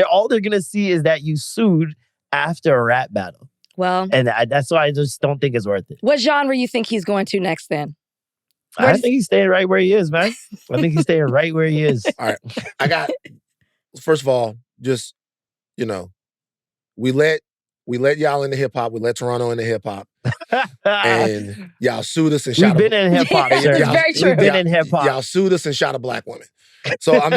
All they're going to see is that you sued after a rap battle. Well, and that's why I just don't think it's worth it. What genre you think he's going to next then? I think he's staying right where he is, man. I think he's staying right where he is. All right. First of all, just, we let y'all into hip hop. We let Toronto into hip hop. And y'all sued us and shot We've been in hip hop, sir. It's very true. We've been in hip hop. Y'all sued us and shot a black woman. So I'm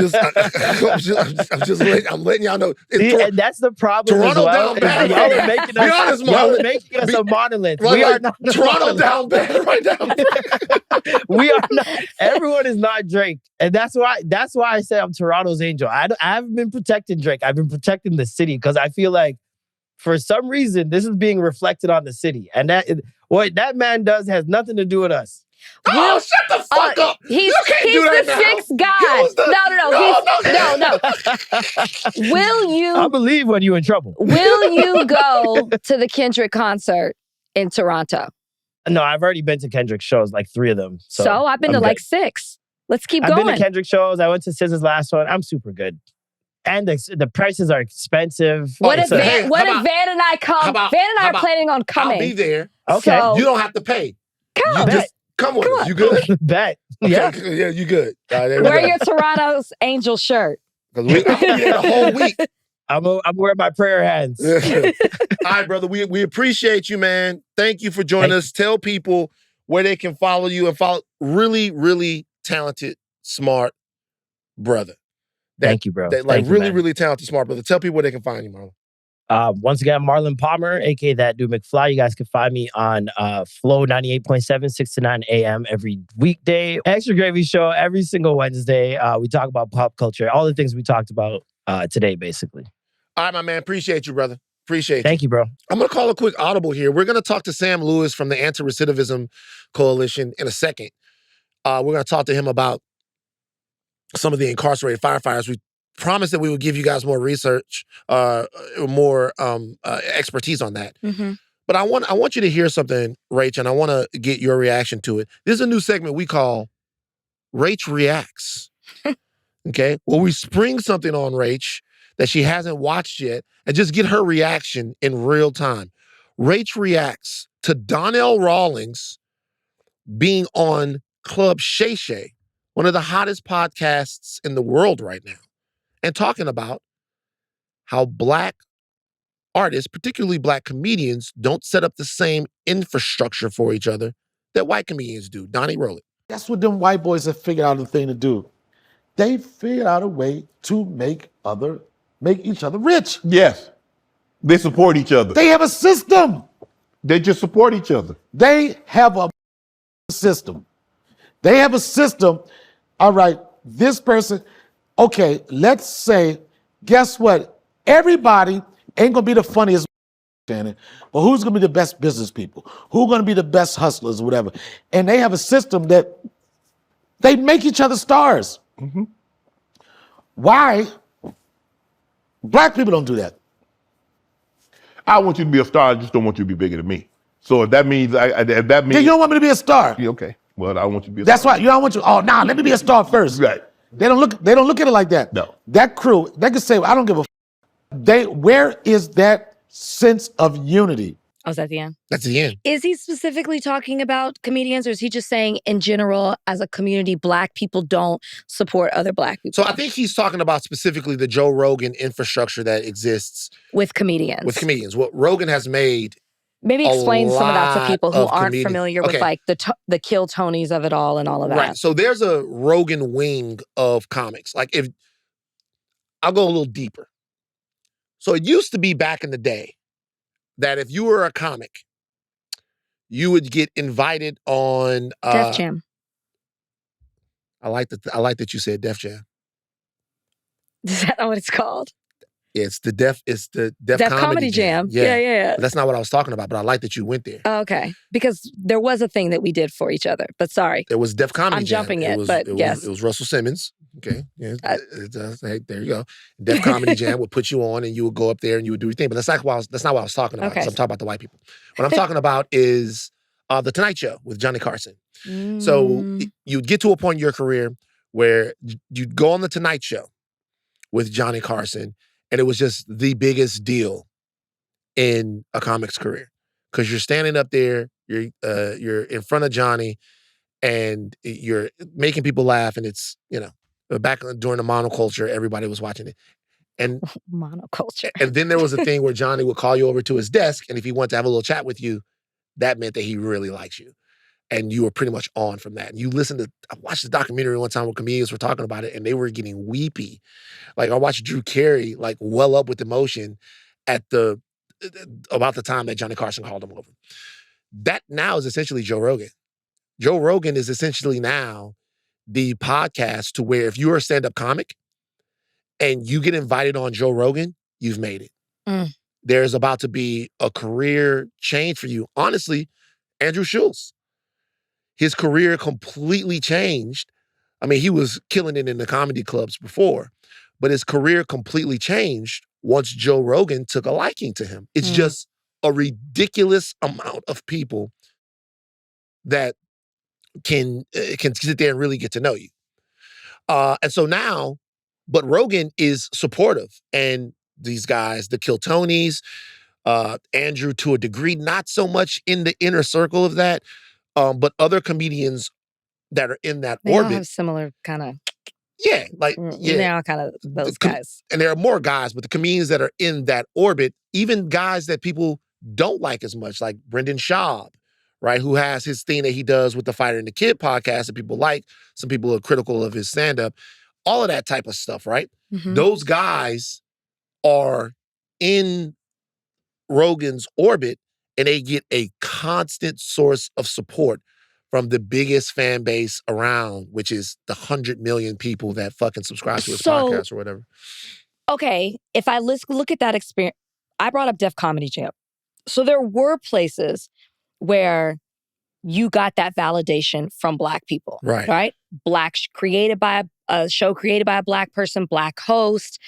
letting y'all know. And that's the problem. Toronto as well. down bad. Y'all are making us, Be honest, y'all are making us a monolith. We are not Toronto down bad right now. We are not. Everyone is not Drake, and that's why I say I'm Toronto's angel. I haven't been protecting Drake. I've been protecting the city because I feel like for some reason this is being reflected on the city, and what that man does has nothing to do with us. Oh, shut the fuck up! He's the sixth guy. No. Will you? I believe when you're in trouble. Will you go to the Kendrick concert in Toronto? No, I've already been to Kendrick shows, like 3 of them. So I've been to like 6. Let's keep going. I've been to Kendrick shows. I went to SZA's last one. I'm super good. And the prices are expensive. What if Van and I come? Van and I are planning on coming. I'll be there. Okay. So you don't have to pay. Come. Come with us. You good? Bet. Okay. Yeah, you good. Wear your Toronto's Angel shirt. I'll be there the whole week. I'm wearing my prayer hands. All right, brother. We appreciate you, man. Thank you for joining us. Tell people where they can follow you and follow really, really talented, smart brother. Thank you, bro. Really talented, smart brother. Tell people where they can find you, Marlon. Once again, Marlon Palmer, aka That Dude McFly. You guys can find me on Flow 98.7, 6 to 9 a.m. every weekday. Extra Gravy Show every single Wednesday. We talk about pop culture, all the things we talked about today, basically. All right, my man. Appreciate you, brother. Appreciate you. Thank you, bro. I'm going to call a quick audible here. We're going to talk to Sam Lewis from the Anti-Recidivism Coalition in a second. We're going to talk to him about some of the incarcerated firefighters. We promised that we would give you guys more research, more expertise on that. Mm-hmm. But I want you to hear something, Rach, and I want to get your reaction to it. This is a new segment we call Rach Reacts. Okay? Well, we spring something on Rach that she hasn't watched yet and just get her reaction in real time. Rach reacts to Donnell Rawlings being on Club Shay Shay, one of the hottest podcasts in the world right now, and talking about how Black artists, particularly Black comedians, don't set up the same infrastructure for each other that white comedians do. Donnie, roll it. That's what them white boys have figured out a thing to do. They figured out a way to make each other rich. Yes. They support each other. They have a system. They just support each other. They have a system. They have a system. All right, this person, okay, let's say, guess what? Everybody ain't gonna be the funniest, but who's gonna be the best business people? Who's gonna be the best hustlers or whatever? And they have a system that they make each other stars. Mm-hmm. Why? Black people don't do that. I want you to be a star. I just don't want you to be bigger than me. So if that means, Then you don't want me to be a star. Yeah, okay. Well, I want you to be a That's star. why you don't want you. Oh, nah, let me be a star first. Right. They don't look at it like that. No. That crew, they can say, I don't give a where is that sense of unity? Oh, is that the end? That's the end. Is he specifically talking about comedians, or is he just saying in general, as a community, Black people don't support other Black people? So I think he's talking about specifically the Joe Rogan infrastructure that exists with comedians. What Rogan has made. Maybe explain some of that to people who aren't comedians. familiar with like the Kill Tonys of it all and all of that. Right. So there's a Rogan wing of comics. Like if I'll go a little deeper. So it used to be back in the day that if you were a comic, you would get invited on Def Jam. I like that you said Def Jam. Is that not what it's called? Yeah, it's the Def Comedy Jam. Yeah. Yeah. But that's not what I was talking about, but I like that you went there. Oh, okay. Because there was a thing that we did for each other. But sorry. It was Def Comedy I'm Jam. jumping It was Russell Simmons. Okay. Yeah. Hey, there you go. Def Comedy Jam would put you on and you would go up there and you would do your thing. But that's not what I was talking about. Okay. I'm talking about the white people. What I'm talking about is The Tonight Show with Johnny Carson. So you'd get to a point in your career where you'd go on The Tonight Show with Johnny Carson, and it was just the biggest deal in a comic's career. Because you're standing up there, you're in front of Johnny, and you're making people laugh, and it's, back during the monoculture, everybody was watching it. And monoculture. And then there was a thing where Johnny would call you over to his desk, and if he wanted to have a little chat with you, that meant that he really likes you. And you were pretty much on from that. And I watched the documentary one time where comedians were talking about it, and they were getting weepy. Like I watched Drew Carey like well up with emotion at about the time that Johnny Carson called him over. That now is essentially Joe Rogan. Joe Rogan is essentially now the podcast to where if you're a stand-up comic and you get invited on Joe Rogan, you've made it. There's about to be a career change for you. Honestly, Andrew Schultz, his career completely changed. I mean, he was killing it in the comedy clubs before, but his career completely changed once Joe Rogan took a liking to him. It's just a ridiculous amount of people that can sit there and really get to know you. And so now, but Rogan is supportive. And these guys, the Kill Tonys, Andrew to a degree, not so much in the inner circle of that, but other comedians that are in that they orbit. They all have similar kind of... Yeah, they're all kind of those guys. And there are more guys, but the comedians that are in that orbit, even guys that people don't like as much, like Brendan Schaub, right, who has his thing that he does with the Fighter and the Kid podcast that people like. Some people are critical of his stand-up. All of that type of stuff, right? Mm-hmm. Those guys are in Rogan's orbit, and they get a constant source of support from the biggest fan base around, which is the 100 million people that fucking subscribe to his podcast or whatever. okay, if I look at that experience, I brought up Def Comedy Jam. So there were places where you got that validation from Black people, right? Created by a show created by a Black person, Black host,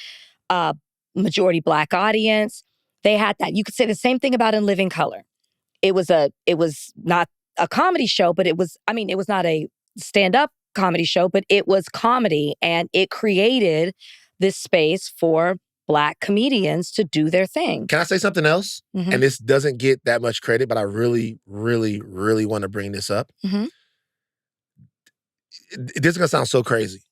majority Black audience. They had that. You could say the same thing about In Living Color. It was not a comedy show, but it was not a stand-up comedy show, but it was comedy, and it created this space for Black comedians to do their thing. Can I say something else? Mm-hmm. And this doesn't get that much credit, but I really, really, really want to bring this up. Mm-hmm. This is going to sound so crazy,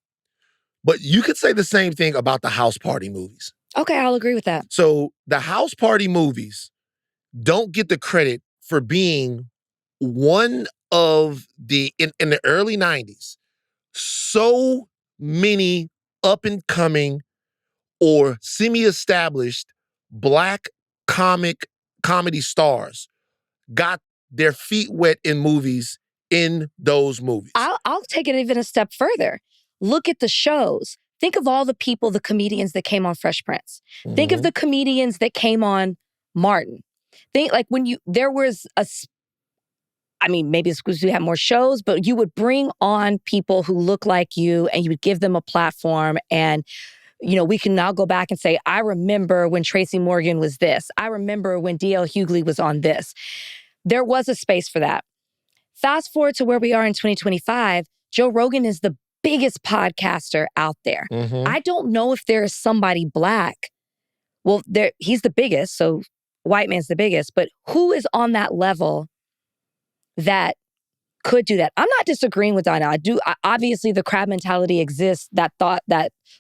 but you could say the same thing about the house party movies. Okay, I'll agree with that. So the house party movies don't get the credit for being one of the, in the early 90s, so many up-and-coming or semi-established Black comedy stars got their feet wet in movies in those movies. I'll take it even a step further. Look at the shows. Think of all the comedians that came on Fresh Prince. Mm-hmm. Think of the comedians that came on Martin. Think like there was maybe it's because we have more shows, but you would bring on people who look like you and you would give them a platform, and we can now go back and say, I remember when Tracy Morgan was this. I remember when D.L. Hughley was on this. There was a space for that. Fast forward to where we are in 2025, Joe Rogan is the biggest podcaster out there. Mm-hmm. I don't know if there is somebody Black. Well, he's the biggest, so white man's the biggest, but who is on that level that could do that? I'm not disagreeing with Donnell. Obviously, the crab mentality exists. That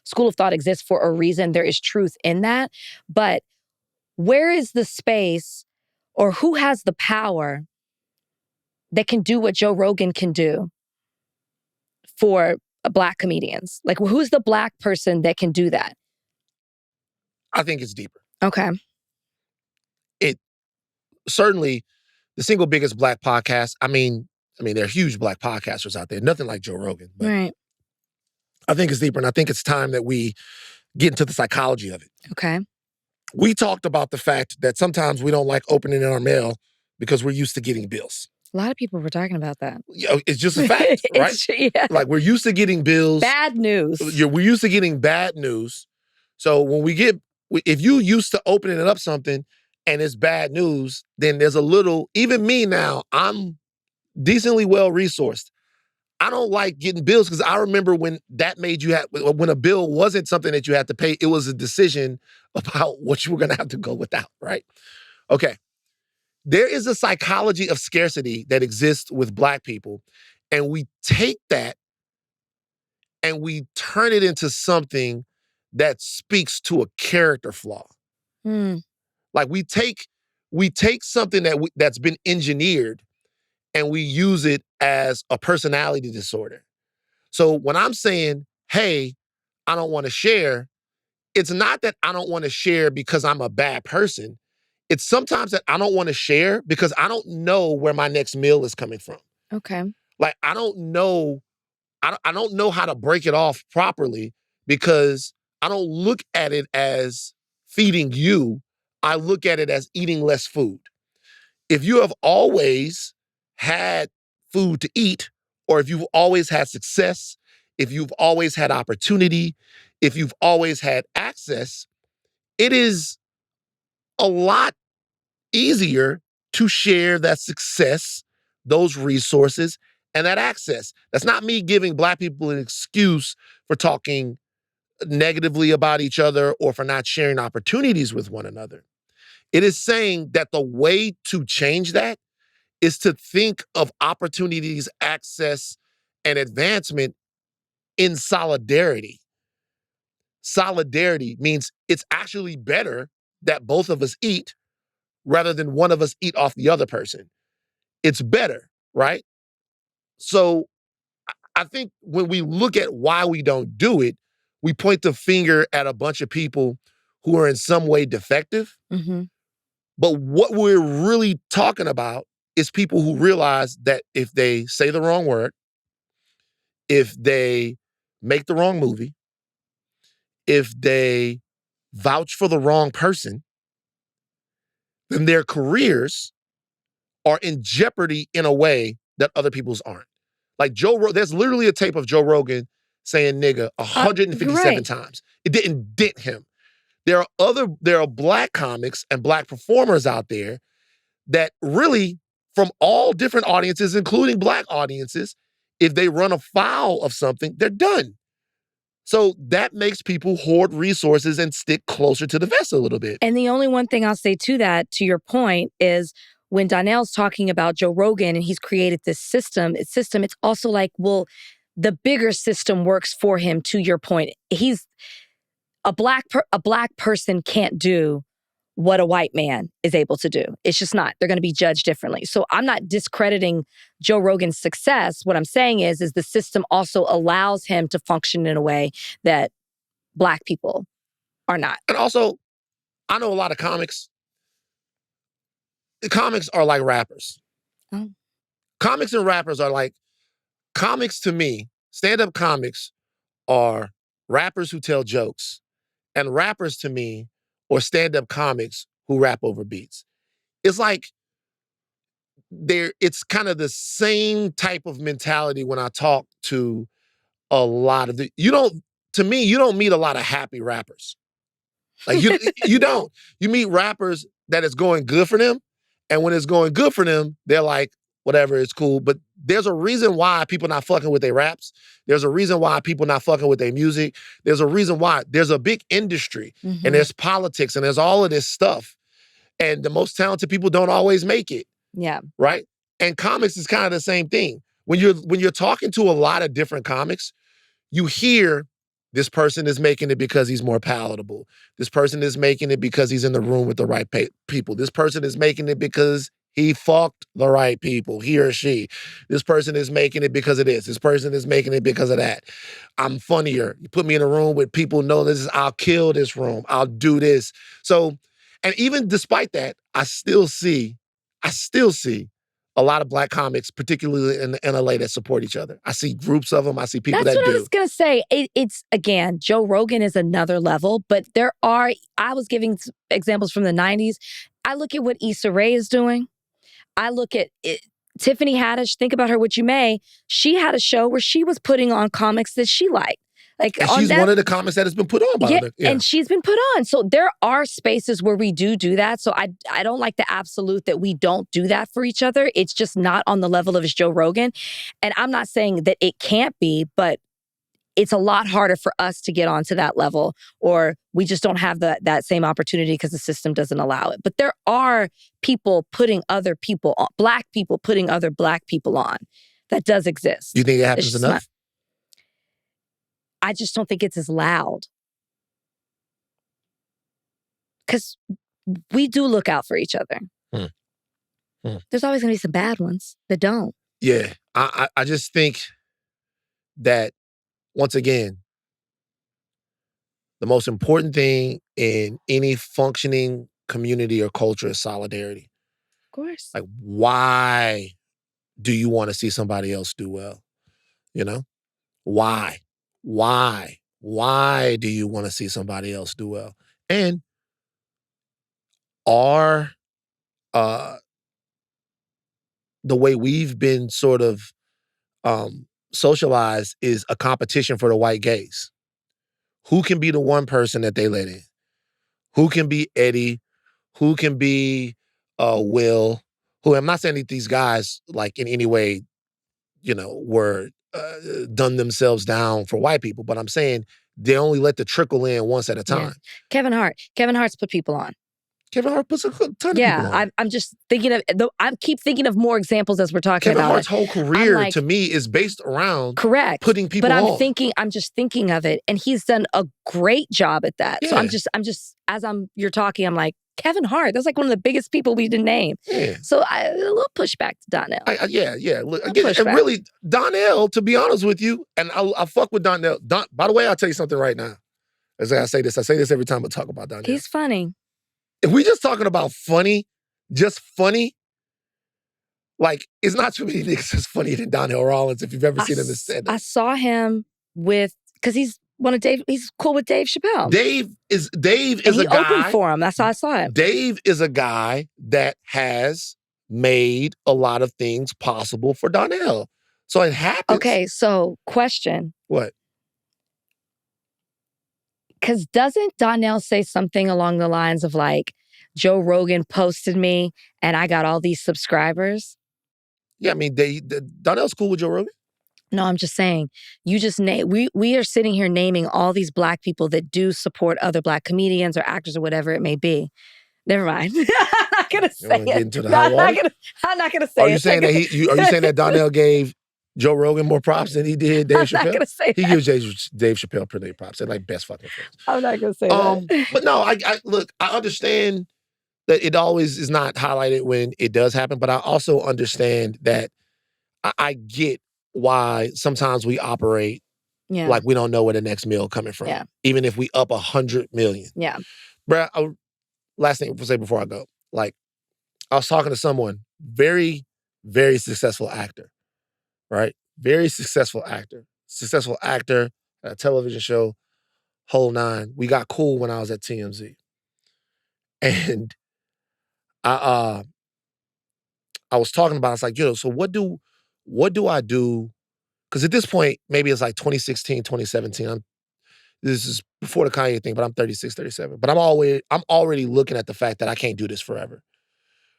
school of thought exists for a reason. There is truth in that. But where is the space, or who has the power that can do what Joe Rogan can do for Black comedians? Like, who's the Black person that can do that? I think it's deeper. Okay. Certainly, the single biggest Black podcast, I mean, there are huge Black podcasters out there. Nothing like Joe Rogan. But right. I think it's deeper, and I think it's time that we get into the psychology of it. Okay. We talked about the fact that sometimes we don't like opening in our mail because we're used to getting bills. A lot of people were talking about that. It's just a fact, right? Yeah. Like, we're used to getting bills. Bad news. We're used to getting bad news. So when if you used to opening it up something and it's bad news, then there's a little, even me now, I'm decently well-resourced. I don't like getting bills because I remember when a bill wasn't something that you had to pay, it was a decision about what you were going to have to go without, right? Okay. There is a psychology of scarcity that exists with Black people, and we take that and we turn it into something that speaks to a character flaw. Like, we take something that's been engineered and we use it as a personality disorder. So when I'm saying, hey, I don't want to share, it's not that I don't want to share because I'm a bad person. It's sometimes that I don't want to share because I don't know where my next meal is coming from. Okay. Like, I don't know how to break it off properly because I don't look at it as feeding you. I look at it as eating less food. If you have always had food to eat, or if you've always had success, if you've always had opportunity, if you've always had access, it is a lot easier to share that success, those resources, and that access. That's not me giving Black people an excuse for talking negatively about each other or for not sharing opportunities with one another. It is saying that the way to change that is to think of opportunities, access, and advancement in solidarity. Solidarity means it's actually better that both of us eat rather than one of us eat off the other person. It's better, right? So I think when we look at why we don't do it, we point the finger at a bunch of people who are in some way defective. Mm-hmm. But what we're really talking about is people who realize that if they say the wrong word, if they make the wrong movie, if they vouch for the wrong person, then their careers are in jeopardy in a way that other people's aren't. Like there's literally a tape of Joe Rogan saying nigga 157 times. It didn't dent him. There are black comics and black performers out there that really, from all different audiences, including black audiences, if they run afoul of something, they're done. So that makes people hoard resources and stick closer to the vest a little bit. And the only one thing I'll say to that, to your point, is when Donnell's talking about Joe Rogan and he's created this system, it's also like, well, the bigger system works for him, to your point. He's a black person can't do what a white man is able to do. It's just not. They're going to be judged differently. So I'm not discrediting Joe Rogan's success. What I'm saying is the system also allows him to function in a way that black people are not. And also, I know a lot of comics. Comics are like rappers. Oh. Comics and rappers are like, comics to me, stand-up comics are rappers who tell jokes. And rappers to me or stand-up comics who rap over beats. It's like it's kind of the same type of mentality when I talk to a lot of to me, you don't meet a lot of happy rappers. Like you don't. You meet rappers that it's going good for them. And when it's going good for them, they're like, whatever, it's cool. But there's a reason why people not fucking with their raps. There's a reason why people not fucking with their music. There's a reason why. There's a big industry and there's politics and there's all of this stuff. And the most talented people don't always make it. Yeah. Right? And comics is kind of the same thing. When you're talking to a lot of different comics, you hear this person is making it because he's more palatable. This person is making it because he's in the room with the right people. This person is making it because he fucked the right people, he or she. This person is making it because of this. This person is making it because of that. I'm funnier. You put me in a room with people know I'll kill this room. I'll do this. So, and even despite that, I still see a lot of black comics, particularly in LA, that support each other. I see groups of them. I see people that do. That's what I was going to say. It's, again, Joe Rogan is another level, but I was giving examples from the 90s. I look at what Issa Rae is doing. I look at Tiffany Haddish, think about her what you may. She had a show where she was putting on comics that she liked. And she's one of the comics that has been put on by her. Yeah. And she's been put on. So there are spaces where we do that. So I don't like the absolute that we don't do that for each other. It's just not on the level of Joe Rogan. And I'm not saying that it can't be, but it's a lot harder for us to get onto that level, or we just don't have that same opportunity because the system doesn't allow it. But there are people putting other people on, black people putting other black people on. That does exist. You think it happens enough? I just don't think it's as loud. Because we do look out for each other. There's always going to be some bad ones that don't. Yeah. I just think that, once again, the most important thing in any functioning community or culture is solidarity. Of course. Like, why do you want to see somebody else do well? You know? Why? Why do you want to see somebody else do well? And are the way we've been sort of socialized is a competition for the white gaze. Who can be the one person that they let in? Who can be Eddie? Who can be Will? Who, I'm not saying that these guys, like, in any way, were done themselves down for white people, but I'm saying they only let the trickle in once at a time. Yeah. Kevin Hart's put people on. Kevin Hart puts a ton of people on. Yeah, I'm just thinking of, I keep thinking of more examples as we're talking Kevin about Hart's whole career, to me, is based around putting people on. But I'm just thinking of it, and he's done a great job at that. Yeah. So I'm just as you're talking, I'm like, Kevin Hart, that's like one of the biggest people we didn't name. Yeah. So a little pushback to Donnell. Yeah. Look, again, and really, Donnell, to be honest with you, and I fuck with Donnell. By the way, I'll tell you something right now. As I say this every time I talk about Donnell. He's funny. If we just talking about funny, just funny, like, it's not too many niggas that's funnier than Donnell Rawlings if you've ever seen him in stand-up. I saw him because he's he's cool with Dave Chappelle. Dave is and a guy. He opened for him. That's how I saw it. Dave is a guy that has made a lot of things possible for Donnell. So it happens. Okay, so question. What? Because doesn't Donnell say something along the lines of like, Joe Rogan posted me and I got all these subscribers? Yeah, I mean, Donnell's cool with Joe Rogan. No, I'm just saying, you just we are sitting here naming all these Black people that do support other Black comedians or actors or whatever it may be. Never mind. I'm not going to say it. I'm not going to say it. Are you saying that are you saying that Donnell gave Joe Rogan more props than he did Dave Chappelle? I'm not going to say he that. gives Dave Chappelle plenty of props. They're like best fucking friends. I'm not going to say that. But no, look, I understand that it always is not highlighted when it does happen, but I also understand that I get why sometimes we operate like we don't know where the next meal coming from. Yeah. Even if we up 100 million. Yeah. Bruh, last thing to say before I go. Like, I was talking to someone, very, very successful actor, right? Very successful actor. Successful actor, a television show, whole nine. We got cool when I was at TMZ. And I was talking about, it's like, so what do I do? Because at this point, maybe it's like 2016, 2017. This is before the Kanye thing, but I'm 36, 37. But I'm already looking at the fact that I can't do this forever.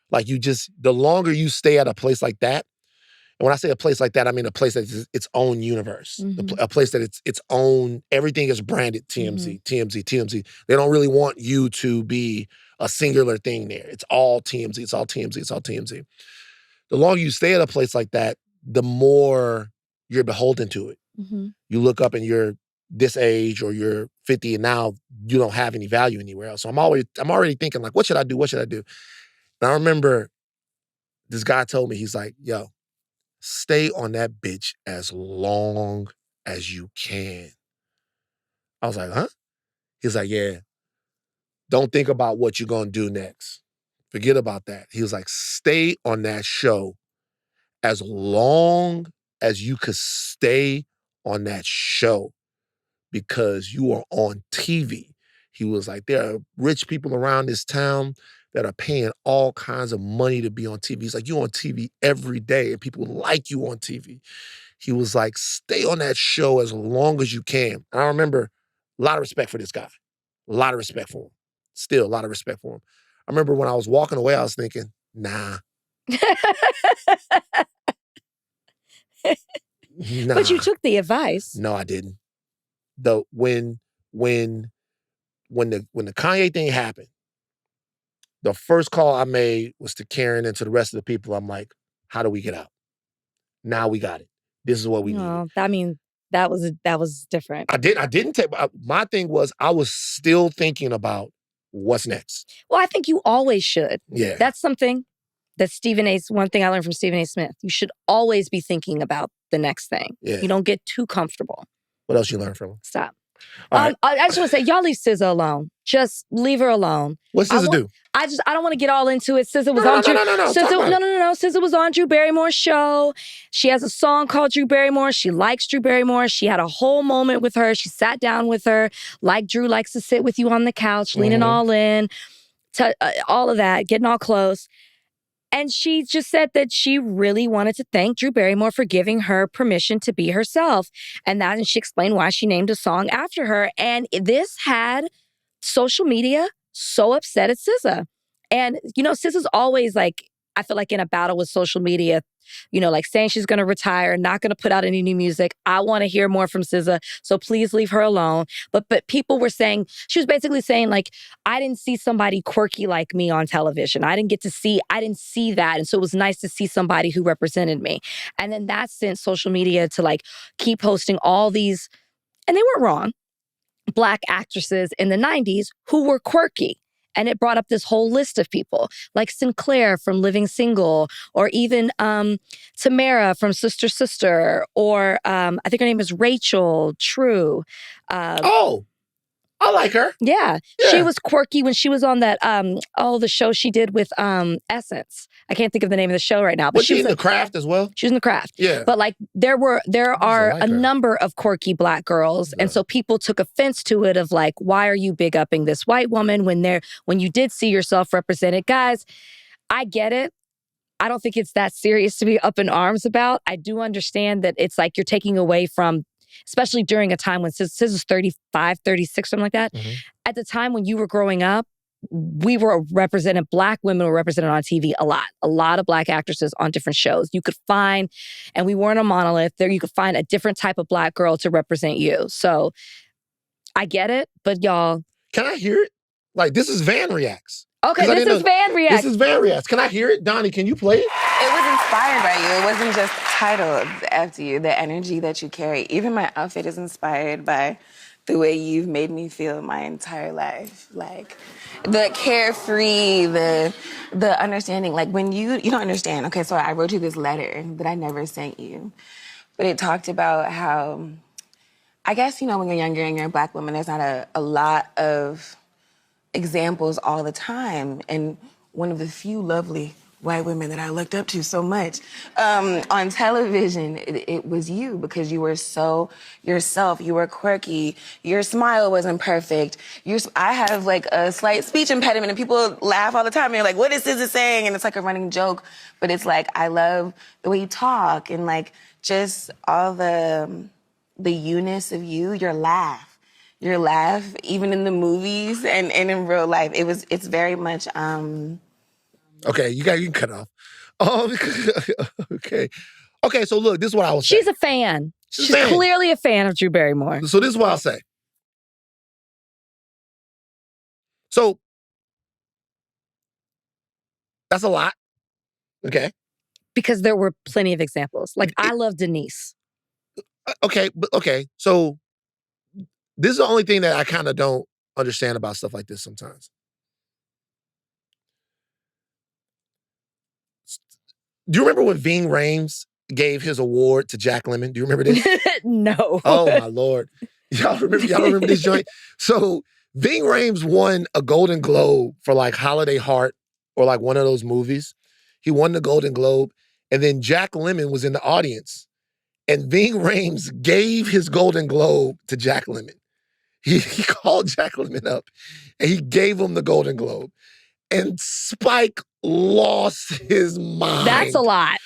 Like the longer you stay at a place like that, and when I say a place like that, I mean a place that is its own universe. Mm-hmm. A place that it's its own, everything is branded TMZ, Mm-hmm. TMZ, TMZ. They don't really want you to be a singular thing there. It's all TMZ, it's all TMZ, it's all TMZ. The longer you stay at a place like that, the more you're beholden to it. Mm-hmm. You look up and you're this age or you're 50 and now you don't have any value anywhere else. So I'm already thinking like, what should I do? What should I do? And I remember this guy told me, he's like, yo, stay on that bitch as long as you can. I was like, huh? He's like, yeah, don't think about what you're going to do next. Forget about that. He was like, stay on that show as long as you could stay on that show because you are on TV. He was like, there are rich people around this town that are paying all kinds of money to be on TV. He's like, you're on TV every day and people like you on TV. He was like, stay on that show as long as you can. And I remember a lot of respect for this guy. A lot of respect for him. Still a lot of respect for him. I remember when I was walking away, I was thinking, nah. Nah. But you took the advice. No, I didn't. Though when the Kanye thing happened, the first call I made was to Karen and to the rest of the people. I'm like, how do we get out? Now we got it. This is what we need. I mean, that was different. I didn't take, my thing was I was still thinking about what's next. Well, I think you always should. Yeah. That's something that one thing I learned from Stephen A. Smith. You should always be thinking about the next thing. Yeah. You don't get too comfortable. What else you learned from him? Stop. Right. I just want to say, y'all leave SZA alone. Just leave her alone. What's SZA do? I don't want to get all into it. SZA was on Drew. No. SZA was on Drew Barrymore's show. She has a song called Drew Barrymore. She likes Drew Barrymore. She had a whole moment with her. She sat down with her, like Drew likes to sit with you on the couch, leaning all in, all of that, getting all close. And she just said that she really wanted to thank Drew Barrymore for giving her permission to be herself. And she explained why she named a song after her. And this had social media so upset at SZA. And, SZA's always like, I feel like in a battle with social media, like saying she's going to retire, not going to put out any new music. I want to hear more from SZA, so please leave her alone. But people were saying, she was basically saying like, I didn't see somebody quirky like me on television. I didn't see that. And so it was nice to see somebody who represented me. And then that sent social media to like keep posting all these, and they weren't wrong, Black actresses in the 90s who were quirky. And it brought up this whole list of people, like Sinclair from Living Single, or even Tamara from Sister Sister, or I think her name is Rachel True. I like her. Yeah. She was quirky when she was on that the show she did with Essence. I can't think of the name of the show right now. But was she in The Craft as well? She was in The Craft. Yeah. But like there are a number of quirky black girls. And so people took offense to it of like, why are you big upping this white woman when you did see yourself represented? Guys, I get it. I don't think it's that serious to be up in arms about. I do understand that it's like you're taking away from, especially during a time when SZA's 35, 36, something like that. Mm-hmm. At the time when you were growing up, we were represented, black women were represented on TV a lot. A lot of black actresses on different shows. You could find, and we weren't a monolith, there you could find a different type of black girl to represent you. So I get it, but y'all. Can I hear it? Like, this is Van Reacts. Okay, this is Van Reacts. This is Van Reacts. Can I hear it? Donnie, can you play it? It was inspired by you. It wasn't just titled after you. The energy that you carry. Even my outfit is inspired by the way you've made me feel my entire life. Like, the carefree, the understanding. Like, when you don't understand. Okay, so I wrote you this letter that I never sent you. But it talked about how, I guess, when you're younger and you're a black woman, there's not a lot of examples all the time. And one of the few lovely white women that I looked up to so much on television, it was you, because you were so yourself. You were quirky. Your smile wasn't perfect. I have like a slight speech impediment and people laugh all the time. And you're like, what is SZA saying? And it's like a running joke. But it's like, I love the way you talk and like just all the you-ness of you, your laugh, even in the movies and in real life. It's very much, Okay, you can cut off. Okay. Okay, so look, this is what I will say. She's a fan. She's clearly a fan of Drew Barrymore. So this is what I'll say. So, that's a lot. Okay. Because there were plenty of examples. Like, I love Denise. Okay, so this is the only thing that I kind of don't understand about stuff like this sometimes. Do you remember when Ving Rhames gave his award to Jack Lemmon? Do you remember this? No. Oh, my Lord. Y'all remember this joint? So Ving Rhames won a Golden Globe for like Holiday Heart or like one of those movies. He won the Golden Globe. And then Jack Lemmon was in the audience. And Ving Rhames gave his Golden Globe to Jack Lemmon. He called Jack Lemmon up and he gave him the Golden Globe. And Spike lost his mind. That's a lot.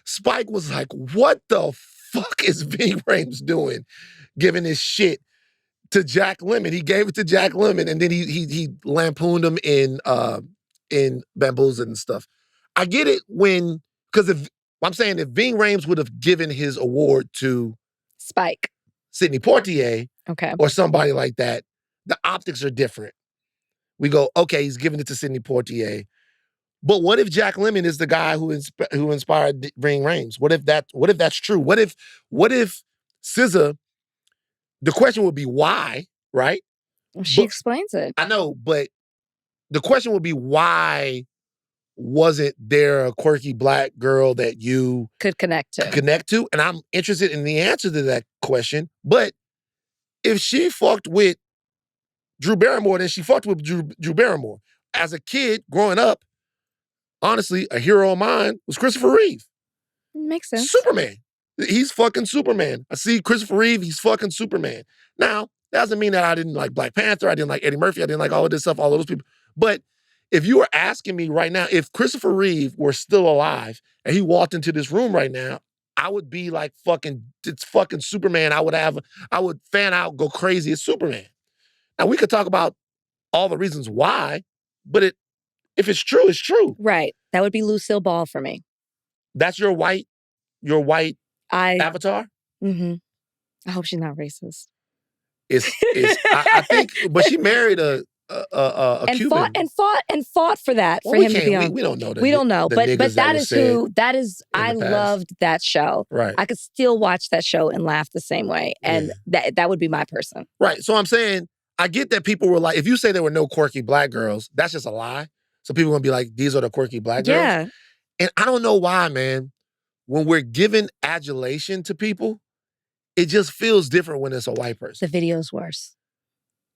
Spike was like, what the fuck is Ving Rhames doing giving this shit to Jack Lemmon? He gave it to Jack Lemmon and then he lampooned him in Bamboozled and stuff. I get it because if Ving Rhames would have given his award to Spike, Sidney Poitier, okay, or somebody like that, the optics are different. We go, okay, he's giving it to Sidney Poitier. But what if Jack Lemmon is the guy who inspired Ving Rhames? What if that's true? What if SZA, the question would be why, right? Well, she explains it. I know, but the question would be why wasn't there a quirky black girl that you could connect to? And I'm interested in the answer to that question. But if she fucked with Drew Barrymore, then she fucked with Drew Barrymore. As a kid growing up, honestly, a hero of mine was Christopher Reeve. Makes sense. Superman. He's fucking Superman. I see Christopher Reeve, he's fucking Superman. Now, that doesn't mean that I didn't like Black Panther, I didn't like Eddie Murphy, I didn't like all of this stuff, all of those people. But if you were asking me right now, if Christopher Reeve were still alive and he walked into this room right now, I would be like it's fucking Superman. I would fan out, go crazy. It's Superman. Now, we could talk about all the reasons why, but if it's true, it's true. Right. That would be Lucille Ball for me. That's your white avatar? Mm-hmm. I hope she's not racist. I think, but she married a Cuban. Fought for that, for him to be on. We don't know. We don't know, but that is, I loved that show. Right. I could still watch that show and laugh the same way. And that would be my person. Right. So I'm saying, I get that people were like, if you say there were no quirky black girls, that's just a lie. So people are going to be like, these are the quirky black girls. Yeah. And I don't know why, man. When we're giving adulation to people, it just feels different when it's a white person. The video's worse.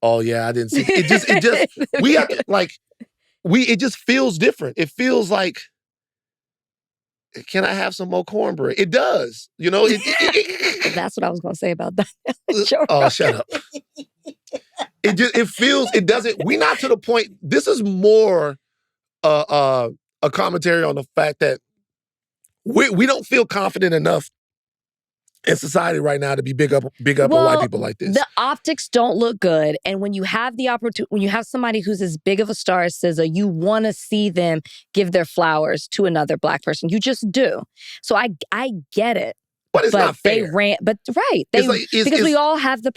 Oh yeah, I didn't see it. We have to, like, it just feels different. It feels like, can I have some more cornbread? It does. You know, That's what I was going to say about that. Oh, shut up. It feels, it doesn't, we not to the point, this is more a commentary on the fact that we don't feel confident enough in society right now to be big up on white people like this. The optics don't look good. And when you have the opportunity, when you have somebody who's as big of a star as SZA, you want to see them give their flowers to another Black person. You just do. So I get it. But it's not fair. They ran, but right. Because we all have that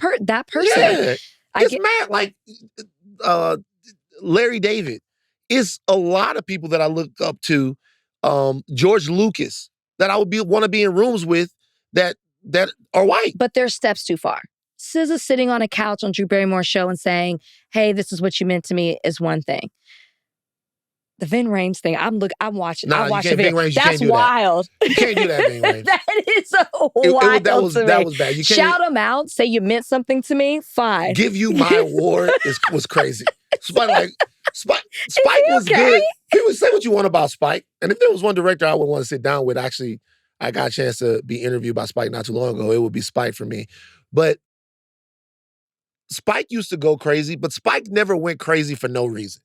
person. Yeah. It's mad. Like Larry David. It's a lot of people that I look up to. George Lucas, that I would want to be in rooms with that are white. But there's steps too far. SZA sitting on a couch on Drew Barrymore's show and saying, hey, this is what you meant to me is one thing. The Vin Rames thing, I'm watching. Nah, I'm watching the video. Rames, that's wild. You can't do that, Vin Rames. That is wild. That was bad. You can't shout them out. Say you meant something to me. Fine. Give you my award was crazy. Spike was good. People say what you want about Spike. And if there was one director I would want to sit down with, actually, I got a chance to be interviewed by Spike not too long ago. It would be Spike for me. But Spike used to go crazy, but Spike never went crazy for no reason.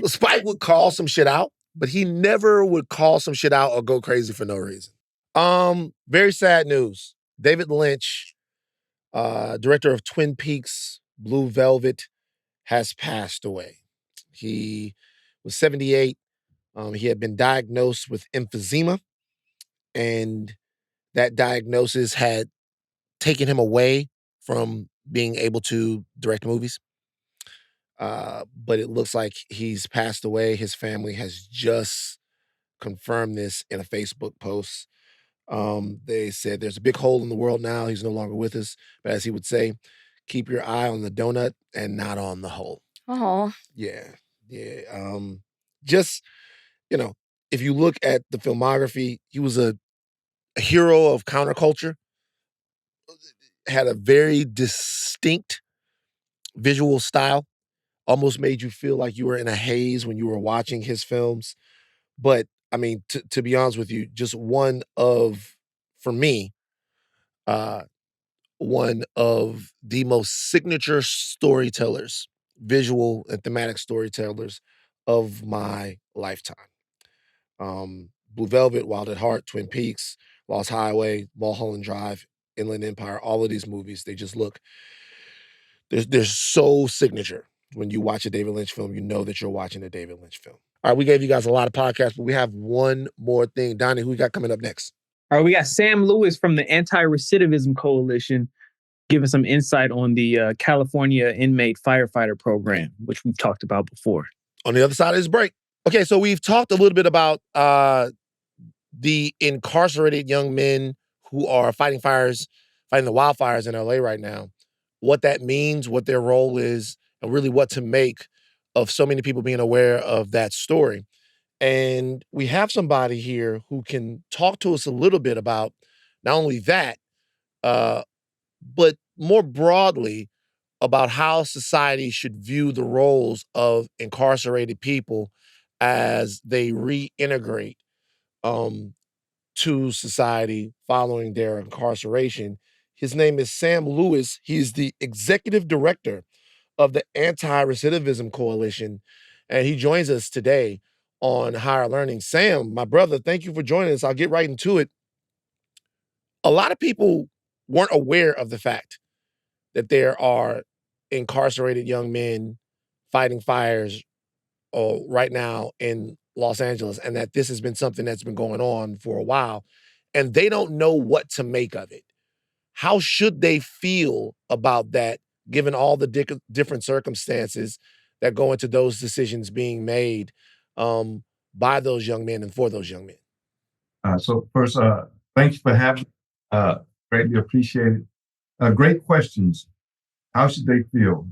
Spike would call some shit out, but he never would call some shit out or go crazy for no reason. Very sad news. David Lynch, director of Twin Peaks, Blue Velvet, has passed away. He was 78. He had been diagnosed with emphysema, and that diagnosis had taken him away from being able to direct movies. But it looks like he's passed away. His family has just confirmed this in a Facebook post. They said there's a big hole in the world now. He's no longer with us. But as he would say, keep your eye on the donut and not on the hole. Oh. Yeah. Just, if you look at the filmography, he was a hero of counterculture, had a very distinct visual style, almost made you feel like you were in a haze when you were watching his films. But, I mean, to be honest with you, just one of the most signature storytellers, visual and thematic storytellers of my lifetime. Blue Velvet, Wild at Heart, Twin Peaks, Lost Highway, Mulholland Drive, Inland Empire, all of these movies, they just look, they're so signature. When you watch a David Lynch film, you know that you're watching a David Lynch film. All right, we gave you guys a lot of podcasts, but we have one more thing. Donnie, who we got coming up next? All right, we got Sam Lewis from the Anti-Recidivism Coalition giving some insight on the California inmate firefighter program, which we've talked about before. On the other side of this break. Okay, so we've talked a little bit about the incarcerated young men who are fighting the wildfires in LA right now, what that means, what their role is, and really what to make of so many people being aware of that story. And we have somebody here who can talk to us a little bit about not only that, but more broadly about how society should view the roles of incarcerated people as they reintegrate to society following their incarceration. His name is Sam Lewis. He's the executive director of the Anti-Recidivism Coalition, and he joins us today on Higher Learning. Sam, my brother, thank you for joining us. I'll get right into it. A lot of people weren't aware of the fact that there are incarcerated young men fighting fires right now in Los Angeles, and that this has been something that's been going on for a while, and they don't know what to make of it. How should they feel about that, given all the different circumstances that go into those decisions being made by those young men and for those young men? So first, thank you for having me. Greatly appreciated. Great questions. How should they feel?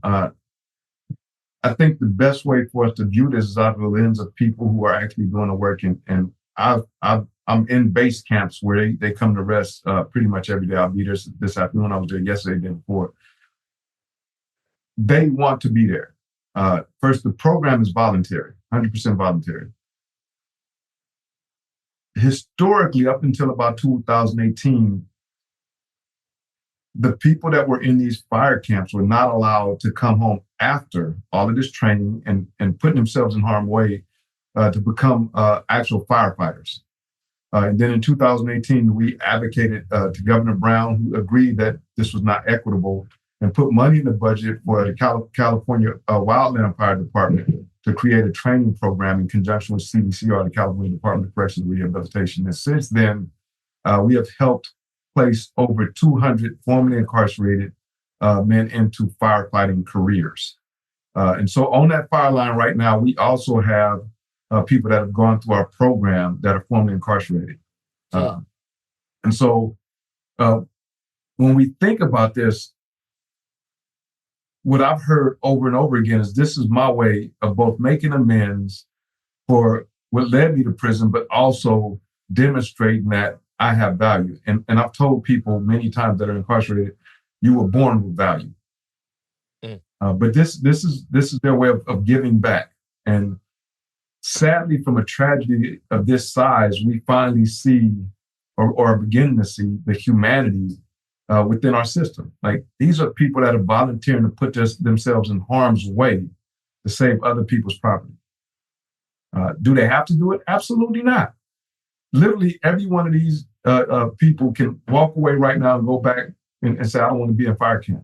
I think the best way for us to view this is out of the lens of people who are actually doing the work. And I'm in base camps where they come to rest pretty much every day. I'll be there this afternoon. I was there yesterday, the day before. they want to be there. First, the program is voluntary, 100% voluntary. Historically, up until about 2018, the people that were in these fire camps were not allowed to come home after all of this training and putting themselves in harm's way to become actual firefighters. And then in 2018, we advocated to Governor Brown, who agreed that this was not equitable, and put money in the budget for the California Wildland Fire Department to create a training program in conjunction with CDCR, the California Department of Corrections and Rehabilitation. And since then, we have helped place over 200 formerly incarcerated men into firefighting careers. And so on that fire line right now, we also have people that have gone through our program that are formerly incarcerated. And so when we think about this, what I've heard over and over again is this is my way of both making amends for what led me to prison, but also demonstrating that I have value. And I've told people many times that are incarcerated, you were born with value. But this is their way of giving back. And sadly, from a tragedy of this size, we finally see or are beginning to see the humanity within our system. Like, these are people that are volunteering to put themselves in harm's way to save other people's property. Do they have to do it? Absolutely not. Literally, every one of these people can walk away right now and go back and say, I don't want to be in fire camp.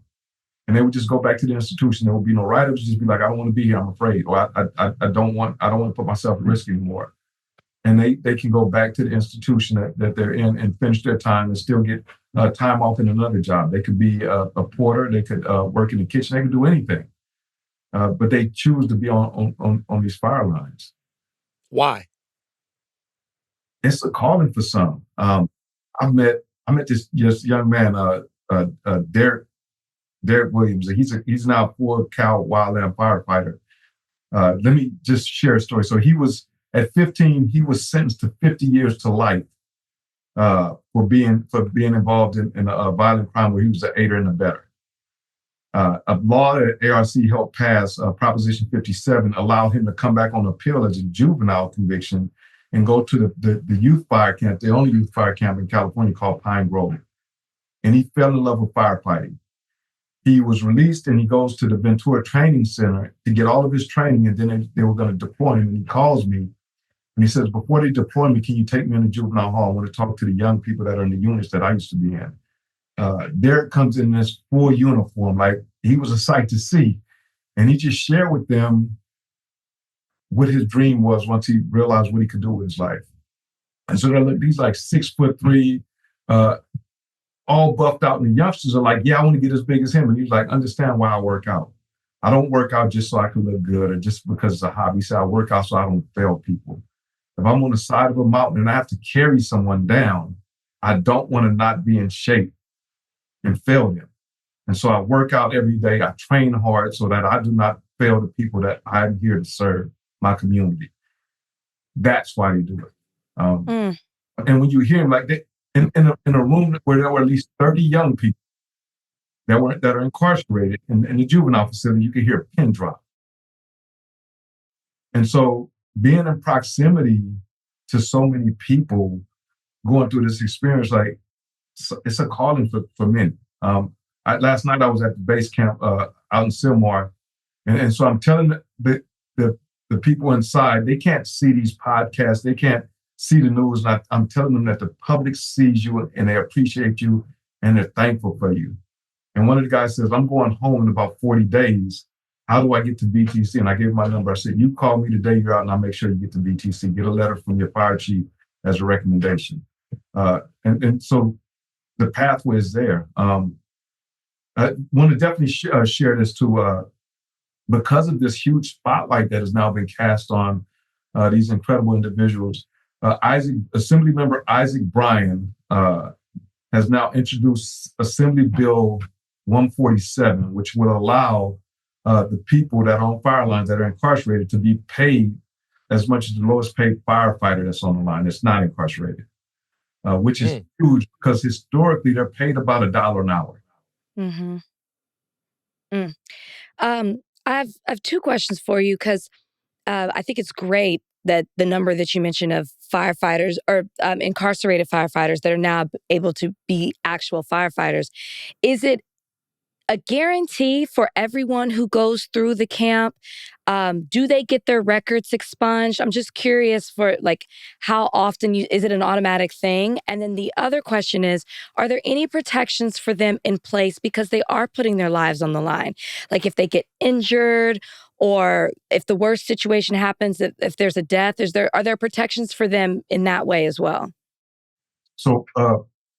And they would just go back to the institution. There would be no write-ups, just be like, I don't want to be here, I'm afraid. Or I don't want to put myself at risk anymore. And they can go back to the institution that they're in and finish their time and still get time off in another job. They could be a porter, they could work in the kitchen, they could do anything. But they choose to be on these fire lines. Why? It's a calling for some. I met this young man, Derek Williams. He's now a full Cal Wildland firefighter. Let me just share a story. So he was at 15. He was sentenced to 50 years to life for being involved in a violent crime where he was an aider and abetter. A law that ARC helped pass, Proposition 57, allowed him to come back on appeal as a juvenile conviction and go to the youth fire camp, the only youth fire camp in California called Pine Grove. And he fell in love with firefighting. He was released and he goes to the Ventura Training Center to get all of his training, and then they were going to deploy him. And he calls me and he says, before they deploy me, can you take me in the juvenile hall? I want to talk to the young people that are in the units that I used to be in. Derek comes in this full uniform, like he was a sight to see. And he just shared with them what his dream was once he realized what he could do with his life. And so these like 6'3", all buffed out, and the youngsters are like, yeah, I want to get as big as him. And he's like, understand why I work out. I don't work out just so I can look good or just because it's a hobby. So I work out so I don't fail people. If I'm on the side of a mountain and I have to carry someone down, I don't want to not be in shape and fail them. And so I work out every day. I train hard so that I do not fail the people that I'm here to serve, my community. That's why they do it. And when you hear him like that, in a room where there were at least 30 young people that are incarcerated in the juvenile facility, you could hear a pin drop. And so being in proximity to so many people going through this experience, like, it's a calling for many. Last night I was at the base camp out in Sylmar, and so I'm telling the people inside, they can't see these podcasts, they can't see the news. And I'm telling them that the public sees you and they appreciate you and they're thankful for you. And one of the guys says, I'm going home in about 40 days. How do I get to BTC? And I gave him my number. I said, you call me the day you're out and I'll make sure you get to BTC. Get a letter from your fire chief as a recommendation. And so the pathway is there. I want to definitely share this too. Because of this huge spotlight that has now been cast on these incredible individuals, Assemblymember Isaac Bryan has now introduced Assembly Bill 147, which will allow the people that are on fire lines that are incarcerated to be paid as much as the lowest paid firefighter that's on the line that's not incarcerated, which is huge because historically they're paid about $1 an hour. I have two questions for you because I think it's great that the number that you mentioned of firefighters or incarcerated firefighters that are now able to be actual firefighters. Is it a guarantee for everyone who goes through the camp? Do they get their records expunged? I'm just curious for like how often is it an automatic thing? And then the other question is, are there any protections for them in place because they are putting their lives on the line? Like if they get injured or if the worst situation happens, if there's a death, are there protections for them in that way as well? So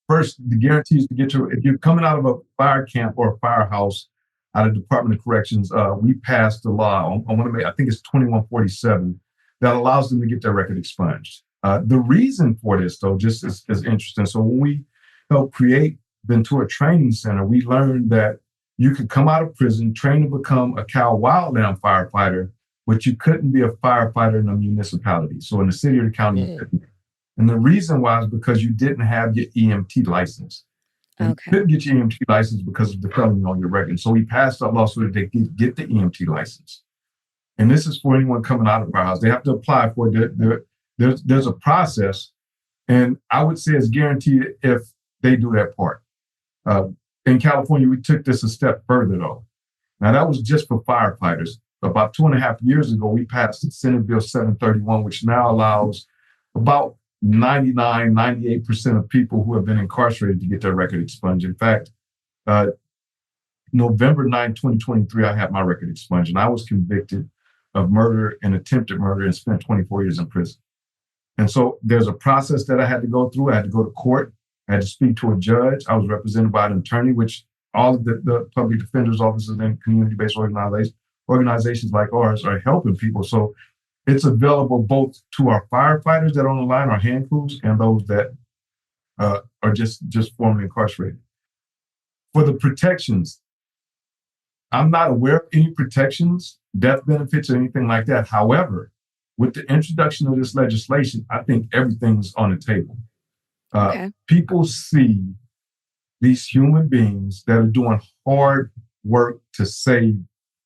first, the guarantees to get if you're coming out of a fire camp or a firehouse out of Department of Corrections, we passed a law. I think it's 2147 that allows them to get their record expunged. The reason for this, though, just is interesting. So when we helped create Ventura Training Center, we learned that you could come out of prison, train to become a Cal wildland firefighter, but you couldn't be a firefighter in a municipality. So in the city or the county, you couldn't. And the reason why is because you didn't have your EMT license. And you couldn't get your EMT license because of the felony on your record. So we passed that law so that they could get the EMT license. And this is for anyone coming out of our house. They have to apply for it. There's a process. And I would say it's guaranteed if they do that part. In California, we took this a step further, though. Now, that was just for firefighters. About 2.5 years ago, we passed Senate Bill 731, which now allows about 98% of people who have been incarcerated to get their record expunged. In fact, November 9, 2023, I had my record expunged, and I was convicted of murder and attempted murder and spent 24 years in prison. And so there's a process that I had to go through. I had to go to court. I had to speak to a judge. I was represented by an attorney, which all of the public defender's offices and community-based organizations like ours are helping people. So it's available both to our firefighters that are on the line, our hand crews, and those that are just formerly incarcerated. For the protections, I'm not aware of any protections, death benefits, or anything like that. However, with the introduction of this legislation, I think everything's on the table. People see these human beings that are doing hard work to save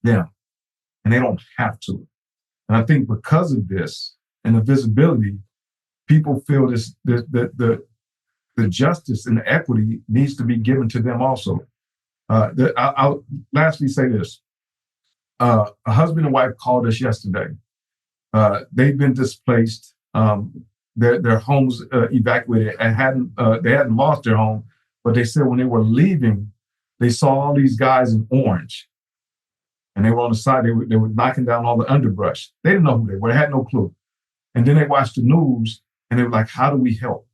them, and they don't have to. And I think because of this and the visibility, people feel the justice and the equity needs to be given to them also. I'll lastly say this. A husband and wife called us yesterday. They've been displaced. Their homes evacuated and they hadn't lost their home, but they said when they were leaving, they saw all these guys in orange. And they were on the side, they were knocking down all the underbrush. They didn't know who they were, they had no clue. And then they watched the news and they were like, how do we help?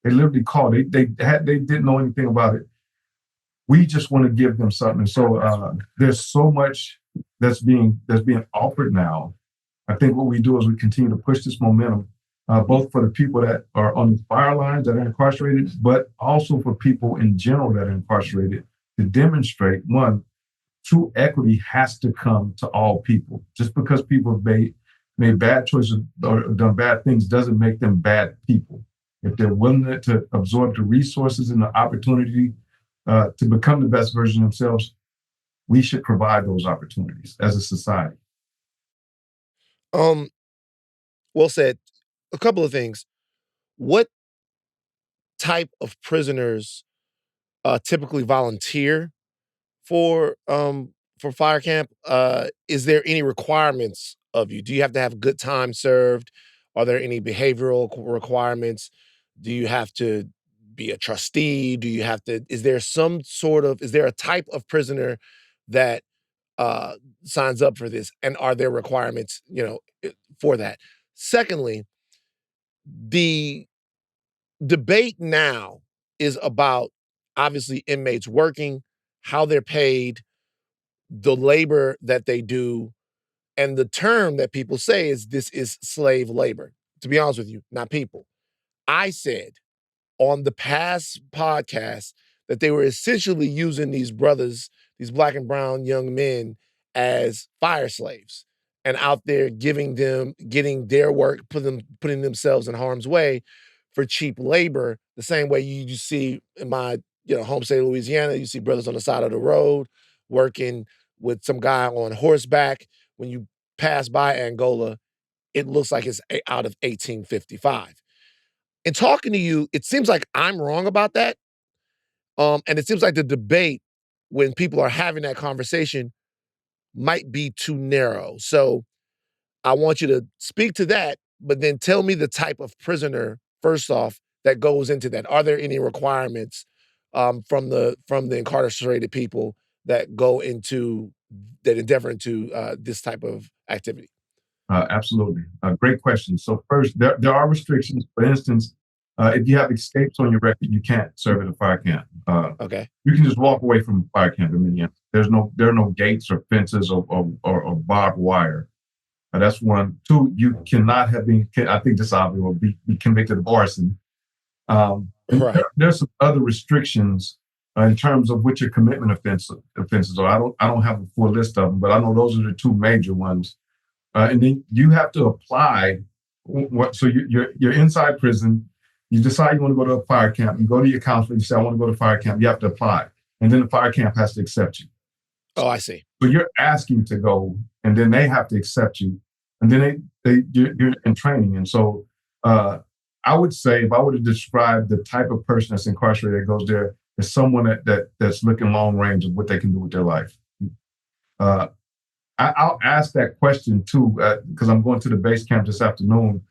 They literally called, they didn't know anything about it. We just want to give them something. So there's so much that's being offered now. I think what we do is we continue to push this momentum, both for the people that are on the fire lines that are incarcerated, but also for people in general that are incarcerated to demonstrate, one, true equity has to come to all people. Just because people have made bad choices or done bad things doesn't make them bad people. If they're willing to absorb the resources and the opportunity to become the best version of themselves, we should provide those opportunities as a society. Well said. A couple of things. What type of prisoners typically volunteer for fire camp? Is there any requirements of you? Do you have to have good time served? Are there any behavioral requirements? Do you have to be a trustee? Is there a type of prisoner that signs up for this? And are there requirements, for that? Secondly, the debate now is about obviously inmates working, how they're paid, the labor that they do, and the term that people say is this is slave labor. To be honest with you, not people. I said on the past podcast that they were essentially using these brothers, these black and brown young men, as fire slaves and out there getting their work, putting themselves in harm's way for cheap labor, the same way you see in my home state of Louisiana. You see brothers on the side of the road working with some guy on horseback. When you pass by Angola, it looks like it's out of 1855. In talking to you, it seems like I'm wrong about that. And it seems like the debate, when people are having that conversation, might be too narrow. So I want you to speak to that, but then tell me the type of prisoner, first off, that goes into that. Are there any requirements from the incarcerated people that go into, that endeavor into this type of activity? Absolutely. Great question. So first, there are restrictions. For instance, if you have escapes on your record, you can't serve at a fire camp. Okay. You can just walk away from a fire camp in Minneapolis. There are no gates or fences or barbed wire. That's one. Two, you cannot have been, I think this obviously will be convicted of arson. Right. There's some other restrictions in terms of what your commitment offenses are. I don't have a full list of them, but I know those are the two major ones. And then you have to apply. So you're inside prison. You decide you want to go to a fire camp. You go to your counselor. You say, I want to go to fire camp. You have to apply. And then the fire camp has to accept you. Oh, I see. So you're asking to go, and then they have to accept you. And then you're in training. And so I would say, if I were to describe the type of person that's incarcerated that goes there, is someone that's looking long range of what they can do with their life. I'll ask that question too, because I'm going to the base camp this afternoon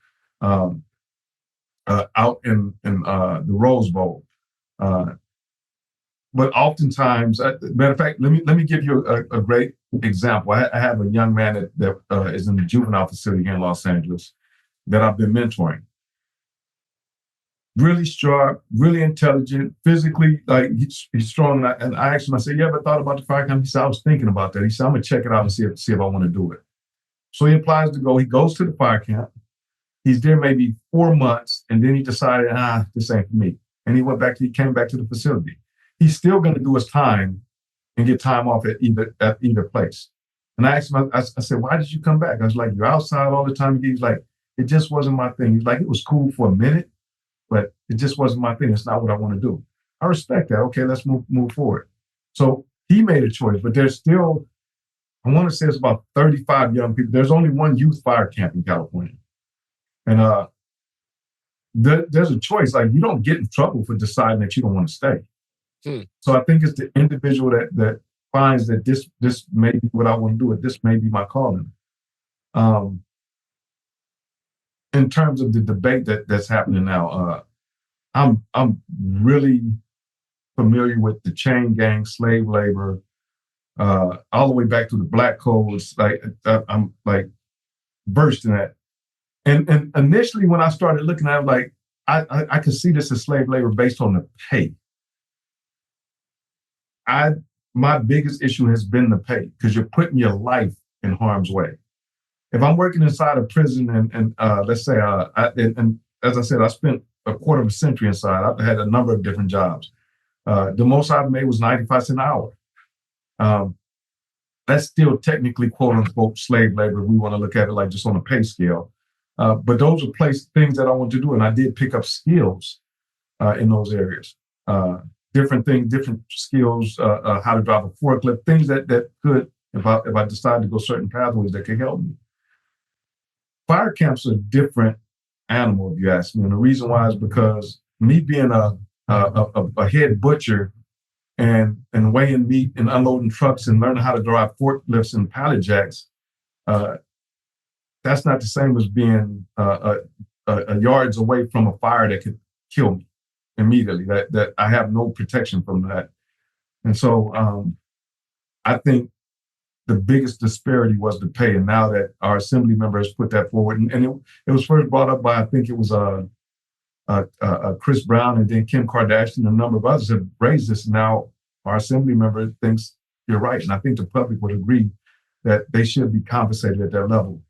out in the Rose Bowl. But oftentimes, matter of fact, let me give you a great example. I have a young man that is in the juvenile facility here in Los Angeles that I've been mentoring. Really sharp, really intelligent, physically, like he's strong. And I asked him, I said, you ever thought about the fire camp? He said, I was thinking about that. He said, I'm gonna check it out and see if I want to do it. So he applies to go. He goes to the fire camp. He's there maybe 4 months, and then he decided, this ain't for me. And he came back to the facility. He's still gonna do his time and get time off at either place. And I asked him, I said, why did you come back? I was like, you're outside all the time. He's like, it just wasn't my thing. He's like, it was cool for a minute, but it just wasn't my thing. It's not what I want to do. I respect that. Okay, let's move forward. So he made a choice, but there's still, I want to say it's about 35 young people. There's only one youth fire camp in California. And there's a choice. Like, you don't get in trouble for deciding that you don't want to stay. So I think it's the individual that finds that this may be what I want to do, or this may be my calling. In terms of the debate that's happening now, I'm really familiar with the chain gang, slave labor, all the way back to the black codes. Like I'm like versed in that. And initially, when I started looking at it, like I could see this as slave labor based on the pay. My biggest issue has been the pay, because you're putting your life in harm's way. If I'm working inside a prison and let's say, and as I said, I spent a quarter of a century inside. I've had a number of different jobs. The most I've made was 95 cents an hour. That's still technically, quote unquote, slave labor. We want to look at it like just on a pay scale. But those are things that I want to do. And I did pick up skills in those areas. Different things, different skills, how to drive a forklift, things that could, if I decide to go certain pathways, that could help me. Fire camps are a different animal, if you ask me. And the reason why is because me being a head butcher and weighing meat and unloading trucks and learning how to drive forklifts and pallet jacks, that's not the same as being a yards away from a fire that could kill me immediately, that I have no protection from that. And so I think the biggest disparity was the pay. And now that our assembly member has put that forward, and it was first brought up by, I think it was Chris Brown and then Kim Kardashian, and a number of others have raised this. Now our assembly member thinks you're right. And I think the public would agree that they should be compensated at that level.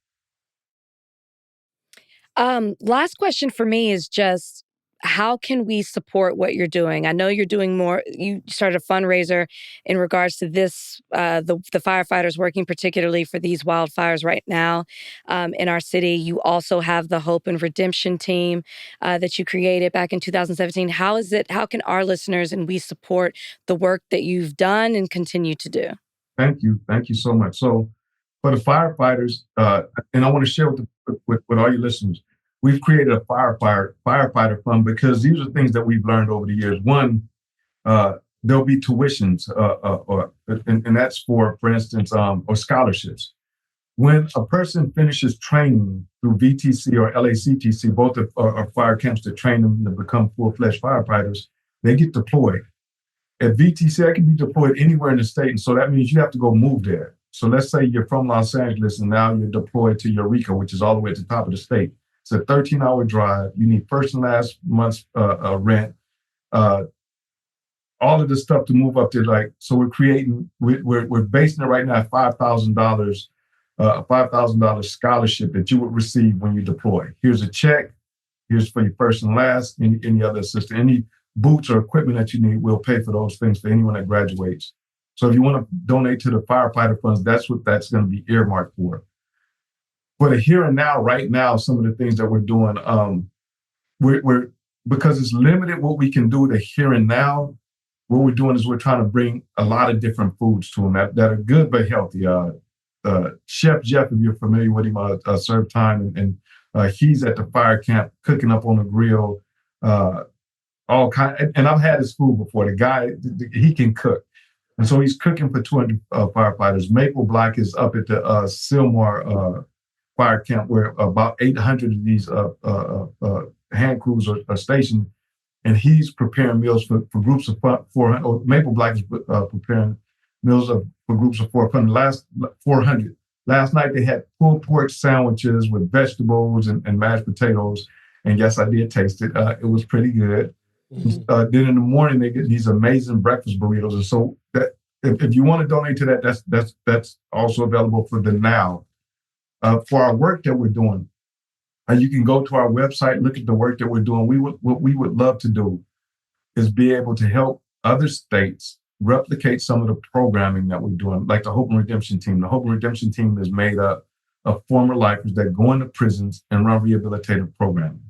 Last question for me is just, how can we support what you're doing? I know you're doing more. You started a fundraiser in regards to this, the firefighters working particularly for these wildfires right now in our city. You also have the Hope and Redemption team that you created back in 2017. How can our listeners and we support the work that you've done and continue to do? Thank you. Thank you so much. So for the firefighters, and I want to share with all your listeners, we've created a firefighter fund because these are things that we've learned over the years. One, there'll be tuitions, and that's for instance, or scholarships. When a person finishes training through VTC or LACTC, both are fire camps that train them to become full-fledged firefighters, they get deployed. At VTC, I can be deployed anywhere in the state, and so that means you have to go move there. So let's say you're from Los Angeles, and now you're deployed to Eureka, which is all the way at the top of the state. It's a 13-hour drive. You need first and last month's rent, all of this stuff to move up there. Like, so we're basing it right now at $5,000, a $5,000 scholarship that you would receive when you deploy. Here's a check. Here's for your first and last, any other assistance, any boots or equipment that you need, we'll pay for those things for anyone that graduates. So if you want to donate to the firefighter funds, that's what that's going to be earmarked for. For the here and now, right now, some of the things that we're doing, we're because it's limited what we can do the here and now. What we're doing is we're trying to bring a lot of different foods to them that are good but healthy. Chef Jeff, if you're familiar with him, served time, and he's at the fire camp cooking up on the grill. All kind, and I've had his food before. The guy, he can cook, and so he's cooking for 200 firefighters. Maple Black is up at the Sylmar fire camp, where about 800 of these hand crews are stationed, and he's preparing meals for groups of 400. Or Maple Black is preparing meals for groups of 400. Last night they had pulled pork sandwiches with vegetables and mashed potatoes, and yes, I did taste it. It was pretty good. Mm-hmm. Then in the morning they get these amazing breakfast burritos, and so that if you want to donate to that, that's also available for the now. For our work that we're doing, you can go to our website, look at the work that we're doing. What we would love to do is be able to help other states replicate some of the programming that we're doing, like the Hope and Redemption Team. The Hope and Redemption Team is made up of former lifers that go into prisons and run rehabilitative programming.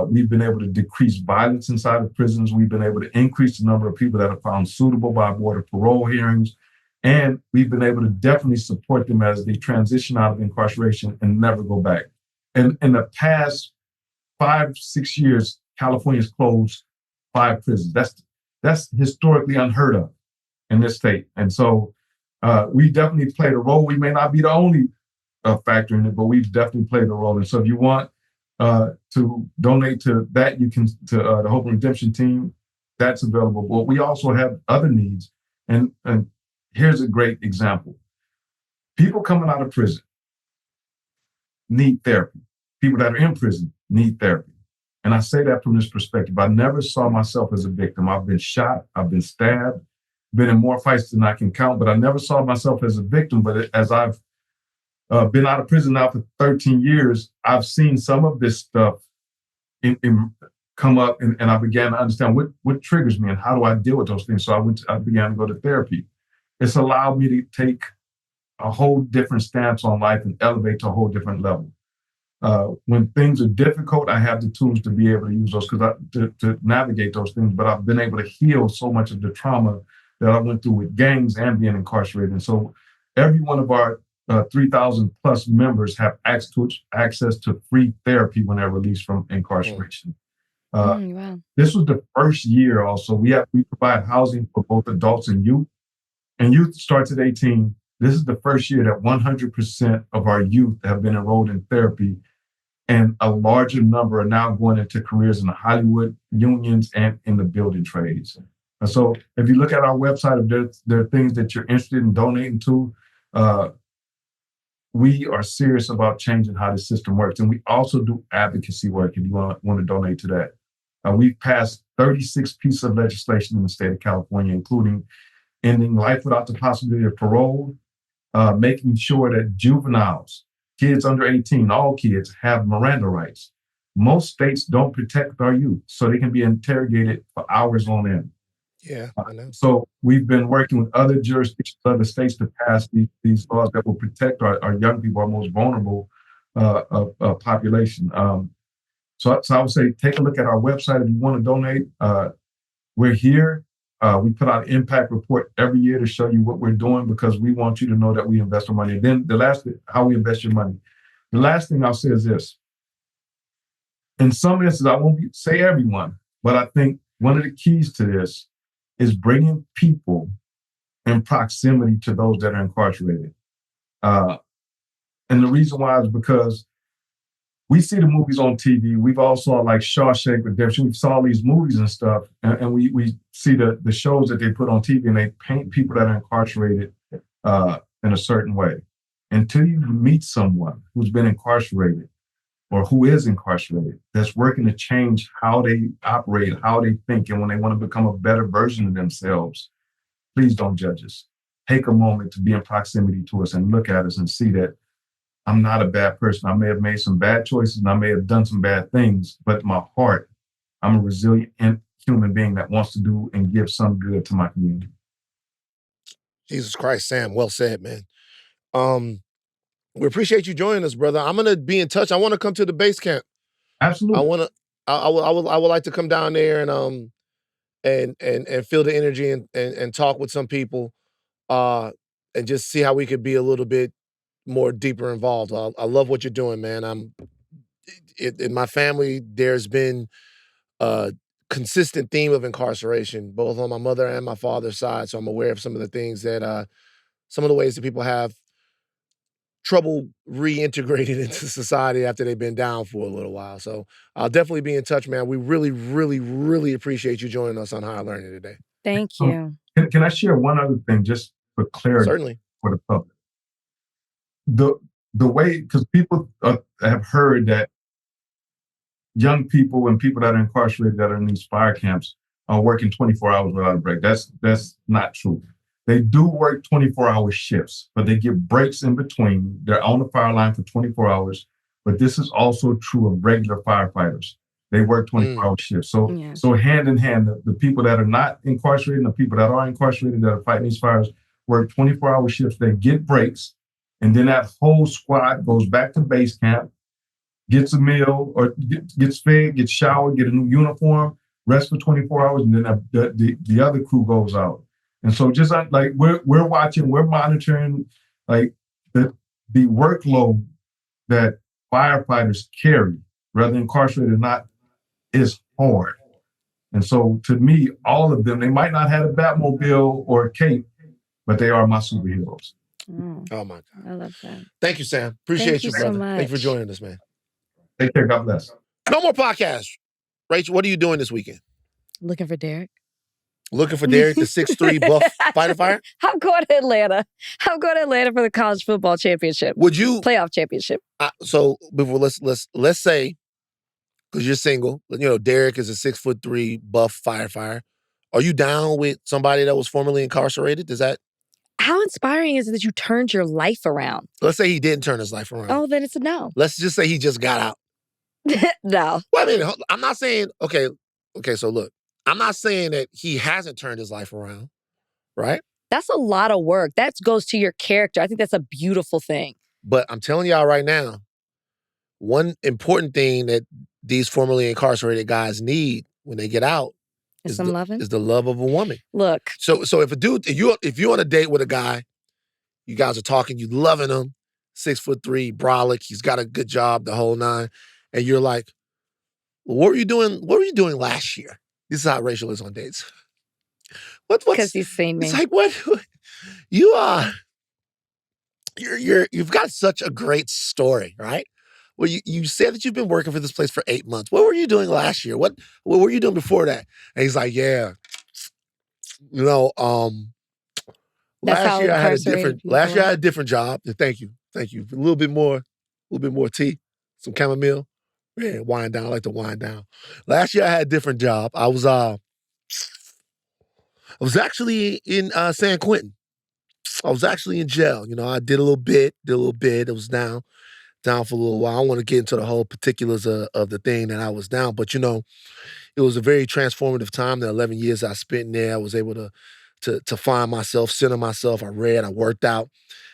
We've been able to decrease violence inside of prisons. We've been able to increase the number of people that are found suitable by board of parole hearings. And we've been able to definitely support them as they transition out of incarceration and never go back. And in the past 5-6 years, California's closed 5 prisons. That's historically unheard of in this state. And so we definitely played a role. We may not be the only factor in it, but we've definitely played a role. And so if you want to donate to that, you can to the Hope and Redemption Team. That's available. But we also have other needs. And here's a great example. People coming out of prison need therapy. People that are in prison need therapy. And I say that from this perspective. I never saw myself as a victim. I've been shot, I've been stabbed, been in more fights than I can count, but I never saw myself as a victim. But as I've been out of prison now for 13 years, I've seen some of this stuff come up, and I began to understand what triggers me and how do I deal with those things. So I began to go to therapy. It's allowed me to take a whole different stance on life and elevate to a whole different level. When things are difficult, I have the tools to be able to use those to navigate those things. But I've been able to heal so much of the trauma that I went through with gangs and being incarcerated. And so every one of our 3,000 plus members have access to free therapy when they're released from incarceration. Wow. This was the first year also. We provide housing for both adults and youth. And youth starts at 18. This is the first year that 100% of our youth have been enrolled in therapy. And a larger number are now going into careers in the Hollywood unions and in the building trades. And so if you look at our website, if there are things that you're interested in donating to, we are serious about changing how the system works. And we also do advocacy work if you want to donate to that. We've passed 36 pieces of legislation in the state of California, including ending life without the possibility of parole, making sure that juveniles, kids under 18, all kids have Miranda rights. Most states don't protect our youth, so they can be interrogated for hours on end. Yeah, I know. So we've been working with other jurisdictions, other states to pass these laws that will protect our young people, our most vulnerable population. So I would say take a look at our website if you want to donate. We're here. We put out an impact report every year to show you what we're doing because we want you to know that we invest our money. And then how we invest your money. The last thing I'll say is this. In some instances, I won't say everyone, but I think one of the keys to this is bringing people in proximity to those that are incarcerated. And the reason why is because we see the movies on TV. We've all saw like Shawshank Redemption. We saw these movies and stuff, and we see the shows that they put on TV, and they paint people that are incarcerated in a certain way. Until you meet someone who's been incarcerated or who is incarcerated, that's working to change how they operate, how they think, and when they want to become a better version of themselves, please don't judge us. Take a moment to be in proximity to us and look at us and see that I'm not a bad person. I may have made some bad choices and I may have done some bad things, but in my heart, I'm a resilient human being that wants to do and give some good to my community. Jesus Christ, Sam, well said, man. We appreciate you joining us, brother. I'm gonna be in touch. I want to come to the base camp. Absolutely. I would like to come down there and feel the energy and talk with some people, and just see how we could be a little bit more deeper involved. I love what you're doing, man. In my family, there's been a consistent theme of incarceration, both on my mother and my father's side. So I'm aware of some of the things that, some of the ways that people have trouble reintegrating into society after they've been down for a little while. So I'll definitely be in touch, man. We really, really, really appreciate you joining us on Higher Learning today. Thank you. Can I share one other thing just for clarity? Certainly. For the public? The way, because people have heard that young people and people that are incarcerated that are in these fire camps are working 24 hours without a break. That's not true. They do work 24-hour shifts, but they get breaks in between. They're on the fire line for 24 hours, but this is also true of regular firefighters. They work 24-hour shifts. So hand in hand, the people that are not incarcerated and the people that are incarcerated that are fighting these fires work 24-hour shifts. They get breaks, and then that whole squad goes back to base camp, gets a meal or gets fed, gets showered, get a new uniform, rest for 24 hours, and then the other crew goes out. And so just like we're watching, we're monitoring like the workload that firefighters carry, whether incarcerated or not, is hard. And so to me, all of them, they might not have a Batmobile or a cape, but they are my superheroes. Oh my God. I love that. Thank you, Sam. Appreciate you, brother. So much. Thank you for joining us, man. Take care. God bless. No more podcasts. Rachel, what are you doing this weekend? Looking for Derek. Looking for Derek, the 6'3" buff fighter fire? I'm going to Atlanta. I'm going to Atlanta for the college football championship. Would you playoff championship? So before let's say, because you're single, Derek is a 6'3" buff firefighter. Are you down with somebody that was formerly incarcerated? How inspiring is it that you turned your life around? Let's say he didn't turn his life around. Oh, then it's a no. Let's just say he just got out. No. Well, I mean, I'm not saying, okay, so look, I'm not saying that he hasn't turned his life around, right? That's a lot of work. That goes to your character. I think that's a beautiful thing. But I'm telling y'all right now, one important thing that these formerly incarcerated guys need when they get out is some loving? Is the love of a woman. Look. So if you're on a date with a guy, you guys are talking, you loving him, 6'3", brolic, he's got a good job, the whole nine, and you're like, well, what were you doing last year? This is how Rachel is on dates. Because he's seen me. It's like, what? You've got such a great story, right? Well, you said that you've been working for this place for 8 months. What were you doing last year? What were you doing before that? And he's like, yeah, last year I had a different job. Thank you. A little bit more tea, some chamomile. Yeah, wind down. I like to wind down. Last year I had a different job. I was actually in San Quentin. I was actually in jail. I did a little bit. It was down for a little while. I don't want to get into the whole particulars of the thing that I was down, but it was a very transformative time. The 11 years I spent in there, I was able to find myself, center myself. I read, I worked out,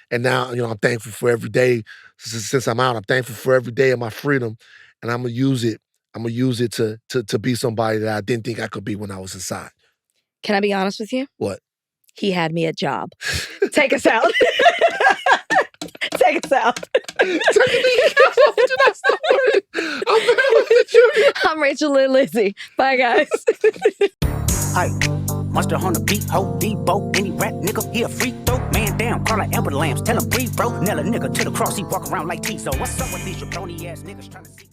and now I'm thankful for every day since I'm out. I'm thankful for every day of my freedom, and I'm gonna use it. I'm gonna use it to be somebody that I didn't think I could be when I was inside. Can I be honest with you? What? He had me a job. Take us out. Take us out. I'm Rachel and Lindsay. Bye, guys. Hi. Monster on the beat, ho, Debo, any rap nigga, he a freak throw, man down, call like Amber Lambs, tell him breathe, bro, nail a nigga to the cross, he walk around like Tizo. What's up with these jabroni ass niggas trying to see